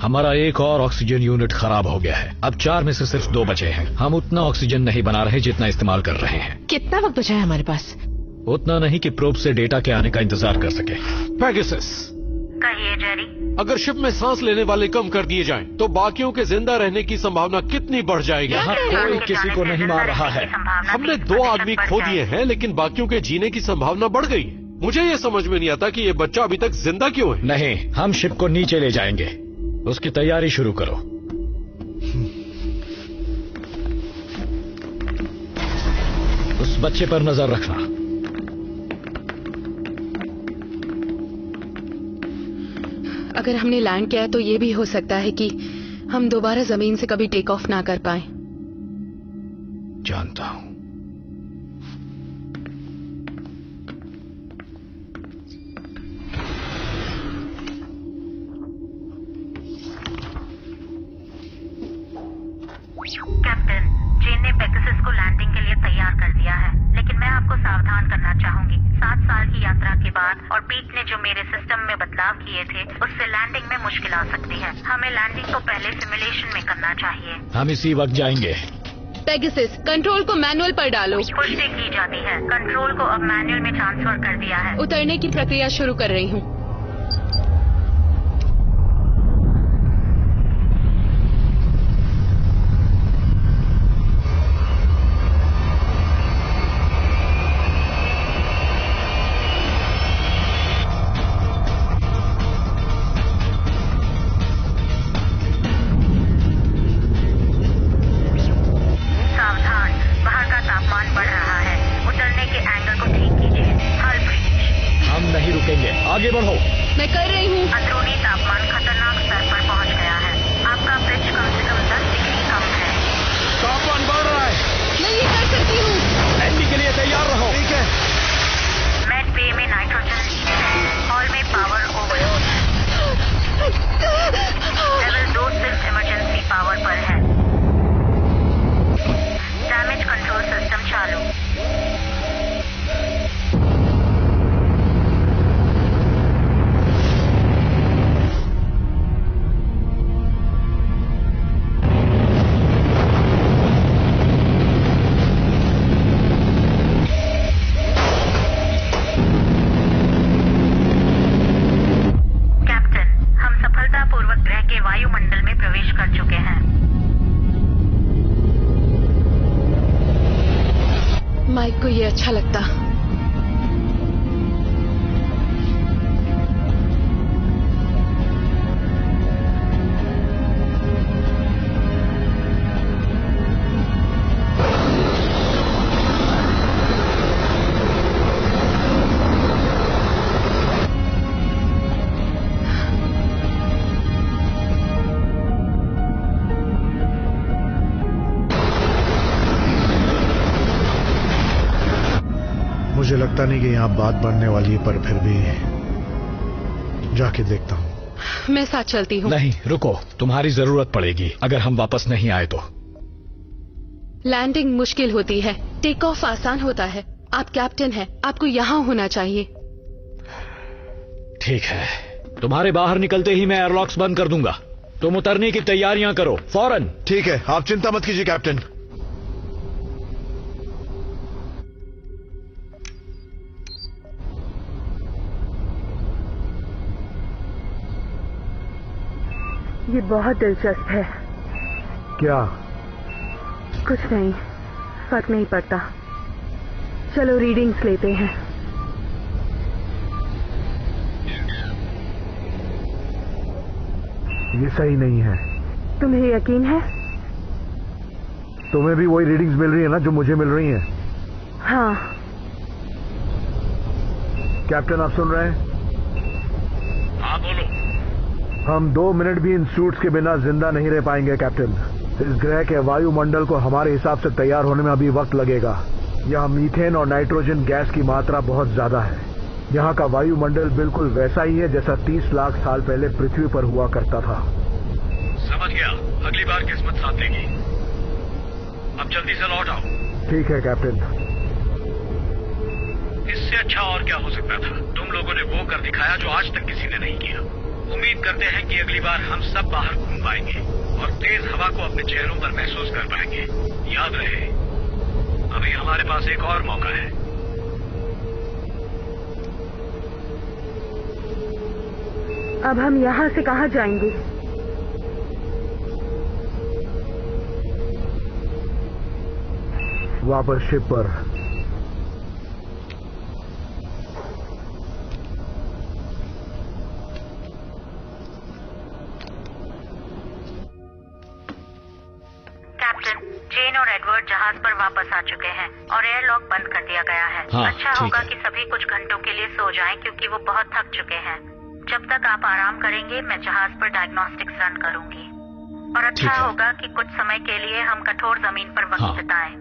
हमारा एक और ऑक्सीजन यूनिट खराब हो गया है। अब 4 में से सिर्फ 2 बचे हैं। हम उतना ऑक्सीजन नहीं बना रहे जितना इस्तेमाल कर रहे हैं। कितना वक्त बचा है हमारे पास? उतना नहीं कि प्रोब से डेटा के आने का इंतजार कर सके। पेगासस, कहिए जेरी। अगर शिप में सांस लेने वाले कम कर दिए जाएं, तो बाकियों के जिंदा रहने की संभावना कितनी बढ़ जाएगी? यहाँ कोई किसी को नहीं मार रहा है। हमने 2 आदमी खो दिए हैं, लेकिन बाकियों के जीने की संभावना बढ़ गई है। मुझे ये समझ में नहीं आता कि ये बच्चा अभी तक जिंदा क्यों है। नहीं, हम शिप को नीचे ले जाएंगे। उसकी तैयारी शुरू करो। उस बच्चे पर नजर रखना। अगर हमने लैंड किया तो ये भी हो सकता है कि हम दोबारा जमीन से कभी टेक ऑफ ना कर पाए। जानता हूं। कैप्टन, जेन ने पेगासस को लैंडिंग के लिए तैयार कर दिया है, लेकिन मैं आपको सावधान करना चाहूंगी। 7 साल की यात्रा के बाद और पीट ने जो मेरे सिस्टम में बदलाव किए थे, उससे लैंडिंग में मुश्किल आ सकती है। हमें लैंडिंग को पहले सिमुलेशन में करना चाहिए। हम इसी वक्त जाएंगे। पेगासस, कंट्रोल को मैनुअल पर डालो। पुष्टि की जाती है। कंट्रोल को अब मैनुअल में ट्रांसफर कर दिया है। उतरने की प्रक्रिया शुरू कर रही हूँ। आगे बढ़ो। मैं कर रही हूँ। अंदरूनी तापमान खतरनाक स्तर पर पहुँच गया है। आपका ब्रिज कम से कम 10 डिग्री कम है। तापमान बढ़ रहा है। मैं ये कर सकती हूँ। लैंडिंग के लिए तैयार रहो। ठीक है। मेड बे में नाइट्रोजन लीक है। हॉल में पावर ओवरलोड। लेवल 2 सिर्फ इमरजेंसी पावर पर है। डैमेज कंट्रोल सिस्टम चालू। वायुमंडल में प्रवेश कर चुके हैं। माइक को ये अच्छा लगता। मुझे लगता नहीं कि यहाँ बात बढ़ने वाली है, पर फिर भी जाके देखता हूँ। मैं साथ चलती हूँ। नहीं, रुको, तुम्हारी जरूरत पड़ेगी अगर हम वापस नहीं आए तो। लैंडिंग मुश्किल होती है, टेक ऑफ आसान होता है। आप कैप्टन हैं, आपको यहाँ होना चाहिए। ठीक है, तुम्हारे बाहर निकलते ही मैं एयरलॉक्स बंद कर दूंगा। तुम उतरने की तैयारियां करो फौरन। ठीक है, आप चिंता मत कीजिए कैप्टन। ये बहुत दिलचस्प है। क्या? कुछ नहीं, फर्क नहीं पड़ता। चलो रीडिंग्स लेते हैं। ये सही नहीं है। तुम्हें यकीन है? तुम्हें भी वही रीडिंग्स मिल रही है ना जो मुझे मिल रही हैं? हाँ। कैप्टन आप सुन रहे हैं? हाँ बोलो। हम 2 मिनट भी इन सूट्स के बिना जिंदा नहीं रह पाएंगे कैप्टन। इस ग्रह के वायुमंडल को हमारे हिसाब से तैयार होने में अभी वक्त लगेगा। यहाँ मीथेन और नाइट्रोजन गैस की मात्रा बहुत ज्यादा है। यहाँ का वायुमंडल बिल्कुल वैसा ही है जैसा 30 लाख साल पहले पृथ्वी पर हुआ करता था। समझ गया, अगली बार किस्मत साथ देगी। अब जल्दी से लौट आओ। ठीक है कैप्टन। इससे अच्छा और क्या हो सकता था? तुम लोगों ने वो कर दिखाया जो आज तक किसी ने नहीं किया। उम्मीद करते हैं कि अगली बार हम सब बाहर घूम पाएंगे और तेज हवा को अपने चेहरों पर महसूस कर पाएंगे। याद रहे, अभी हमारे पास एक और मौका है। अब हम यहाँ से कहाँ जाएंगे? वापस शिप पर। कैप्टन, जेन और एडवर्ड जहाज पर वापस आ चुके हैं और एयरलॉक बंद कर दिया गया है। हाँ, अच्छा होगा कि सभी कुछ घंटों के लिए सो जाएं क्योंकि वो बहुत थक चुके हैं। जब तक आप आराम करेंगे मैं जहाज पर डायग्नोस्टिक्स रन करूंगी। और अच्छा होगा कि कुछ समय के लिए हम कठोर जमीन पर वक्त बिताएं।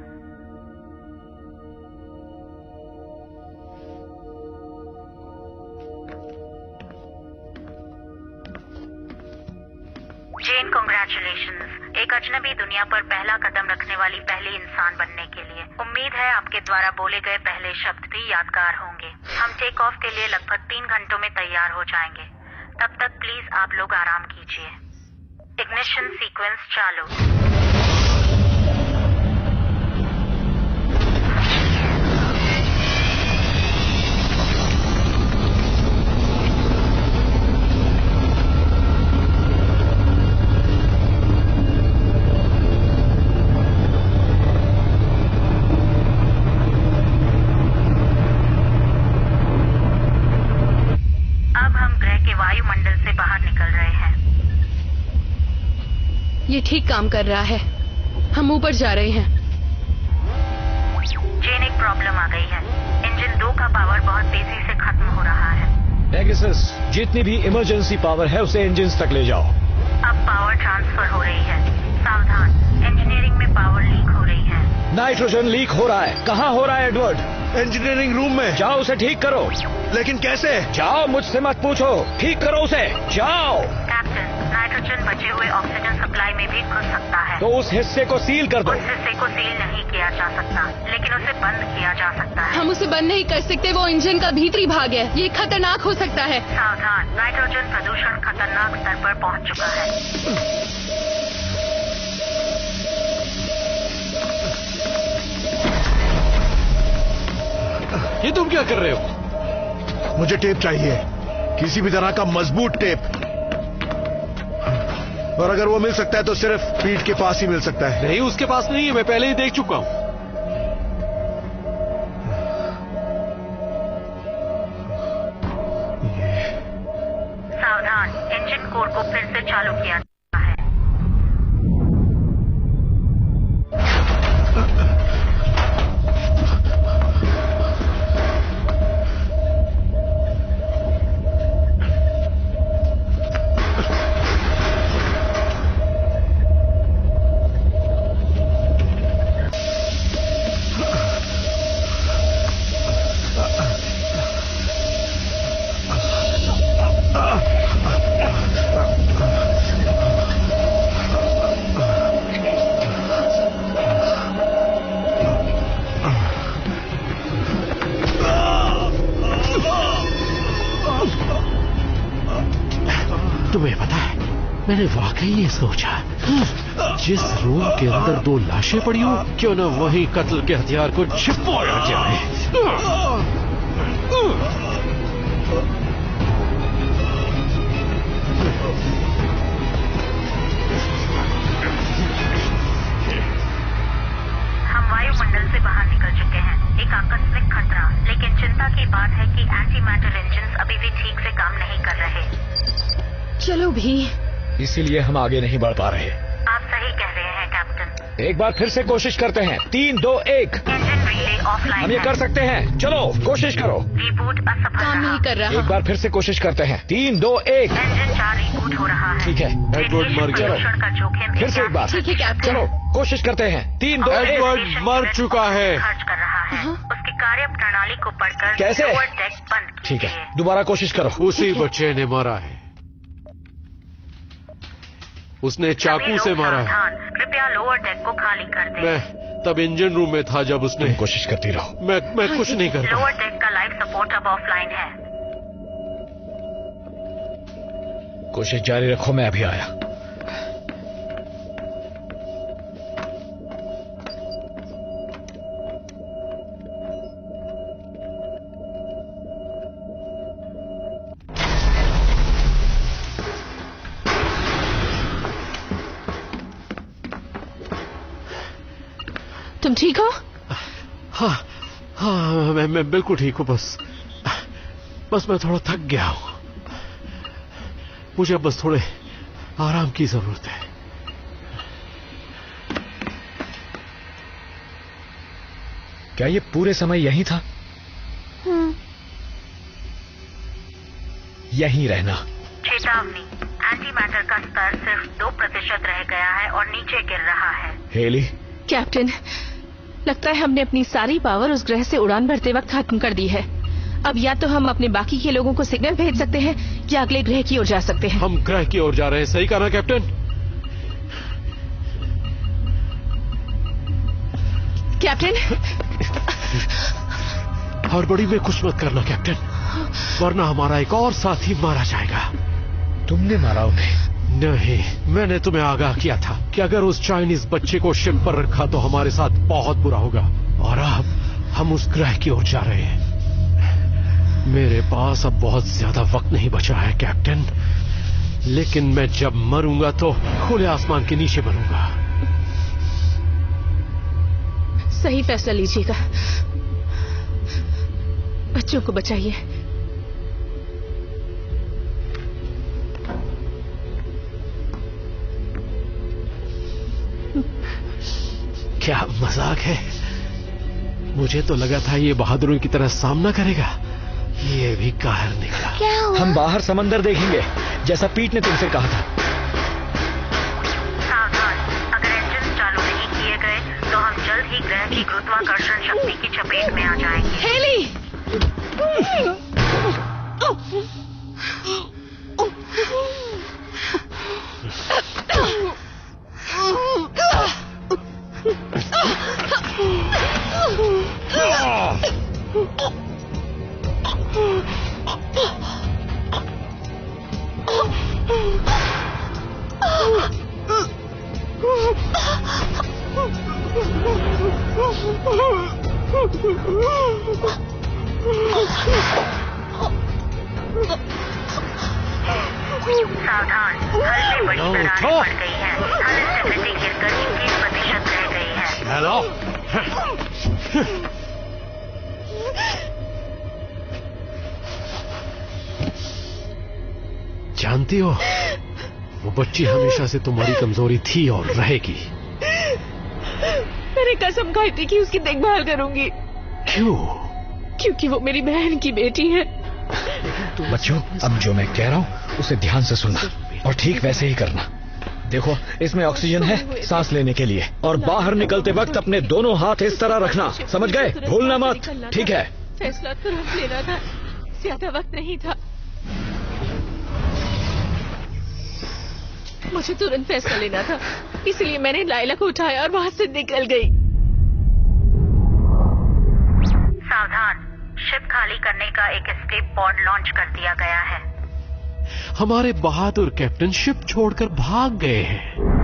जेन, कांग्रेचुलेशंस, एक अजनबी दुनिया पर पहला कदम रखने वाली पहली इंसान बनने के लिए। उम्मीद है आपके द्वारा बोले गए पहले शब्द भी यादगार होंगे। हम टेक ऑफ के लिए लगभग 3 घंटों में तैयार हो जाएंगे। तब तक प्लीज आप लोग आराम कीजिए। इग्निशन सीक्वेंस चालू। वायुमंडल से बाहर निकल रहे हैं। ये ठीक काम कर रहा है, हम ऊपर जा रहे हैं। जेन, एक प्रॉब्लम आ गई है। इंजन 2 का पावर बहुत तेजी से खत्म हो रहा है। पेगासस, जितनी भी इमरजेंसी पावर है उसे इंजन तक ले जाओ। अब पावर ट्रांसफर हो रही है। सावधान, इंजीनियरिंग में पावर लीक हो रही है। नाइट्रोजन लीक हो रहा है। कहाँ हो रहा है एडवर्ड? इंजीनियरिंग रूम में। जाओ उसे ठीक करो। लेकिन कैसे? जाओ, मुझसे मत पूछो, ठीक करो उसे, जाओ। कैप्टन, नाइट्रोजन बचे हुए ऑक्सीजन सप्लाई में भी घुस सकता है। तो उस हिस्से को सील कर दो। उस हिस्से को सील नहीं किया जा सकता, लेकिन उसे बंद किया जा सकता है। हम उसे बंद नहीं कर सकते, वो इंजन का भीतरी भाग है, ये खतरनाक हो सकता है। सावधान, नाइट्रोजन प्रदूषण खतरनाक स्तर पर पहुंच चुका है। ये तुम क्या कर रहे हो? मुझे टेप चाहिए, किसी भी तरह का मजबूत टेप। और अगर वो मिल सकता है तो सिर्फ पीठ के पास ही मिल सकता है। नहीं, उसके पास नहीं है, मैं पहले ही देख चुका हूं। सावधान, इंजन कोर को फिर से चालू किया। मैंने वाकई ये सोचा, जिस रूम के अंदर 2 लाशें पड़ी हो, क्यों न वहीं कत्ल के हथियार को छिपाया जाए। हम वायुमंडल से बाहर निकल चुके हैं। एक आकस्मिक खतरा, लेकिन चिंता की बात है कि एंटी मैटर इंजन्स अभी भी ठीक से काम नहीं कर रहे। चलो भी, इसीलिए हम आगे नहीं बढ़ पा रहे। आप सही कह रहे हैं कैप्टन। एक बार फिर से कोशिश करते हैं। 3, 2, 1। इंजन रिले ऑफलाइन हम ये कर सकते हैं। चलो कोशिश करो। रिबूट असफल काम नहीं कर रहा। एक बार फिर से कोशिश करते हैं। 3, 2, 1। इंजन 4 रिबूट हो रहा है। ठीक है, एडवर्ड मर गया। प्रदूषण का जोखिम फिर से एक बार। ठीक है कैप्टन। चलो कोशिश करते हैं। 3, 2, 1। एडवर्ड मर चुका है। खर्च कर रहा है। उसकी कार्य प्रणाली को पढ़कर कैसे? लोअर डेक बंद ठीक कीजिए। है, दोबारा कोशिश करो। उसी बच्चे ने मारा है। उसने चाकू से मारा है। कृपया लोअर डेक को खाली कर दें। मैं तब इंजन रूम में था जब उसने। कोशिश करती रहो। मैं कुछ नहीं कर लोअर डेक का लाइफ सपोर्ट अब ऑफलाइन है। कोशिश जारी रखो, मैं अभी आया। तुम ठीक हो? हाँ, मैं बिल्कुल ठीक हूँ। बस मैं थोड़ा थक गया हूँ। मुझे बस थोड़े आराम की जरूरत है। क्या ये पूरे समय यहीं था? यहीं रहना। चेतावनी, एंटी मैटर का स्तर सिर्फ 2% रह गया है और नीचे गिर रहा है। हेली, कैप्टन, लगता है हमने अपनी सारी पावर उस ग्रह से उड़ान भरते वक्त खत्म कर दी है। अब या तो हम अपने बाकी के लोगों को सिग्नल भेज सकते हैं या अगले ग्रह की ओर जा सकते हैं। हम ग्रह की ओर जा रहे हैं, सही कहा ना कैप्टन? कैप्टन, हड़बड़ी में कुछ मत करना कैप्टन, वरना हमारा एक और साथी मारा जाएगा। तुमने मारा उन्हें? नहीं, मैंने तुम्हें आगाह किया था कि अगर उस चाइनीज बच्चे को शिप पर रखा तो हमारे साथ बहुत बुरा होगा। और अब हम उस ग्रह की ओर जा रहे हैं। मेरे पास अब बहुत ज्यादा वक्त नहीं बचा है कैप्टन, लेकिन मैं जब मरूंगा तो खुले आसमान के नीचे मरूंगा। सही फैसला लीजिएगा, बच्चों को बचाइए। क्या मजाक है? मुझे तो लगा था ये बहादुरों की तरह सामना करेगा, ये भी कायर निकला। क्या हुआ? हम बाहर समंदर देखेंगे, जैसा पीट ने तुमसे कहा था। सावधान, अगर इंजन चालू नहीं किए गए तो हम जल्द ही ग्रह की गुरुत्वाकर्षण शक्ति की चपेट में आ जाएंगे। हेली! सावधान, हल में बड़ी दरारें पड़ गई हैं। हल स्टेबिलिटी गिरकर 21% रह गई है। हेलो, जानती हो, वो बच्ची हमेशा से तुम्हारी कमजोरी थी और रहेगी। मैंने कसम खाई थी कि उसकी देखभाल करूंगी। क्यों? क्योंकि वो मेरी बहन की बेटी है। बच्चों, अब जो मैं कह रहा हूँ उसे ध्यान से सुनना और ठीक वैसे ही करना। देखो, इसमें ऑक्सीजन है सांस लेने के लिए, और बाहर निकलते वक्त अपने दोनों हाथ इस तरह रखना, समझ गए? भूलना मत, ठीक है? फैसला तुरंत लेना था, ज्यादा वक्त नहीं था। मुझे तुरंत फैसला लेना था, इसलिए मैंने लाइला को उठाया और वहां से निकल गई। सावधान, शिप खाली करने का एक एस्केप पॉड लॉन्च कर दिया गया है। हमारे बहादुर कैप्टन शिप छोड़कर भाग गए हैं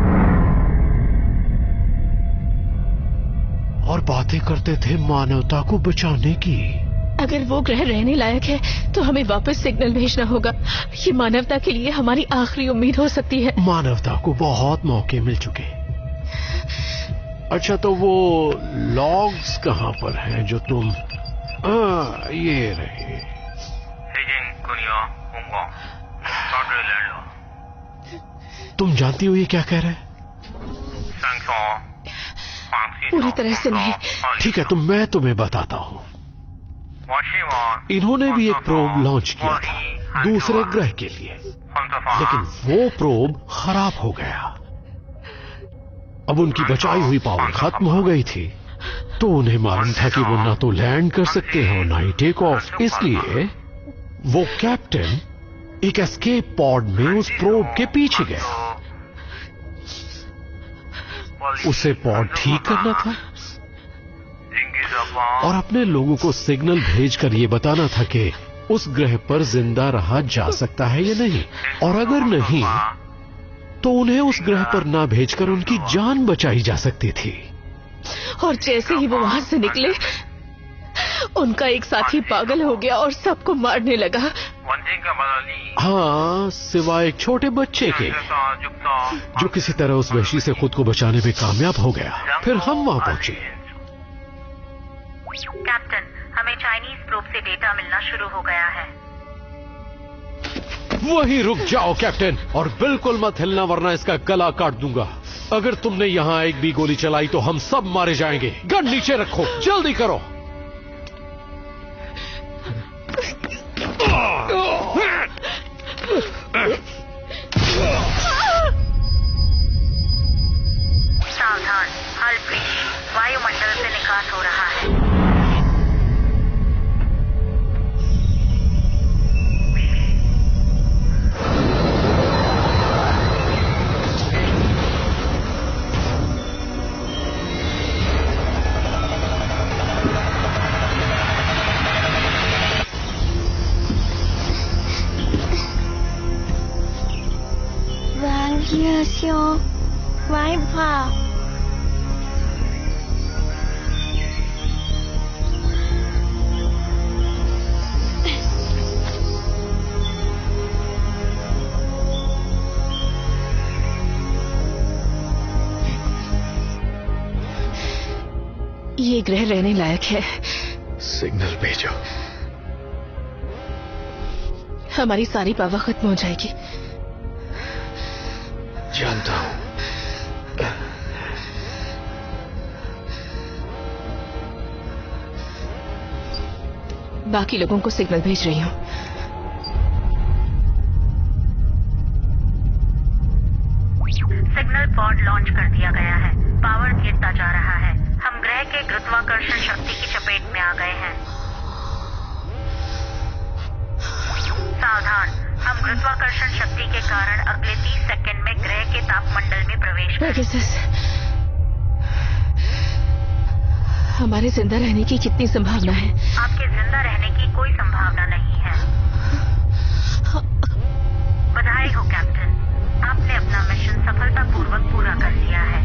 और बातें करते थे मानवता को बचाने की। अगर वो ग्रह रहने लायक है तो हमें वापस सिग्नल भेजना होगा। ये मानवता के लिए हमारी आखिरी उम्मीद हो सकती है। मानवता को बहुत मौके मिल चुके। अच्छा, तो वो लॉग्स कहाँ पर हैं जो तुम ये रहे। तुम जानती हो ये क्या कह रहा है? पूरी तरह से नहीं। ठीक है, तो मैं तुम्हें बताता हूँ। इन्होंने भी एक प्रोब लॉन्च किया था दूसरे ग्रह के लिए, लेकिन वो प्रोब खराब हो गया। अब उनकी बचाई हुई पावर खत्म हो गई थी, तो उन्हें मालूम था कि वो ना तो लैंड कर सकते हैं और ना ही टेक ऑफ। इसलिए वो कैप्टन एक एस्केप पॉड में उस प्रोब के पीछे गया। उसे पॉड ठीक करना था और अपने लोगों को सिग्नल भेजकर ये बताना था कि उस ग्रह पर जिंदा रहा जा सकता है या नहीं, और अगर नहीं तो उन्हें उस ग्रह पर ना भेजकर उनकी जान बचाई जा सकती थी। और जैसे ही वो वहां से निकले, उनका एक साथी पागल हो गया और सबको मारने लगा। हाँ, सिवाय एक छोटे बच्चे के, जो किसी तरह उस वहशी से खुद को बचाने में कामयाब हो गया। फिर हम वहां पहुंचे। कैप्टन, हमें चाइनीज प्रोब से डेटा मिलना शुरू हो गया है। वहीं रुक जाओ कैप्टन, और बिल्कुल मत हिलना वरना इसका गला काट दूंगा। अगर तुमने यहां एक भी गोली चलाई तो हम सब मारे जाएंगे। गन नीचे रखो, जल्दी करो। सावधान, हल ब्रीच, वायुमंडल से निकास हो रहा है। ये ग्रह रहने लायक है। सिग्नल भेजो। हमारी सारी पावर खत्म हो जाएगी। जानता हूं। बाकी लोगों को सिग्नल भेज रही हूं। सिग्नल पॉड लॉन्च कर दिया गया है। पावर गिरता जा रहा है। हम ग्रह के गुरुत्वाकर्षण शक्ति की चपेट में आ गए हैं। सावधान, हम गुरुत्वाकर्षण शक्ति के कारण अगले 30 सेकंड में ग्रह के तापमंडल में प्रवेश करेंगे। हमारे जिंदा रहने की कितनी संभावना है? आपके जिंदा रहने की कोई संभावना नहीं है। बधाई हो कैप्टन, आपने अपना मिशन सफलतापूर्वक पूरा कर लिया है।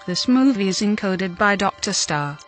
This movie is encoded by Dr. Star.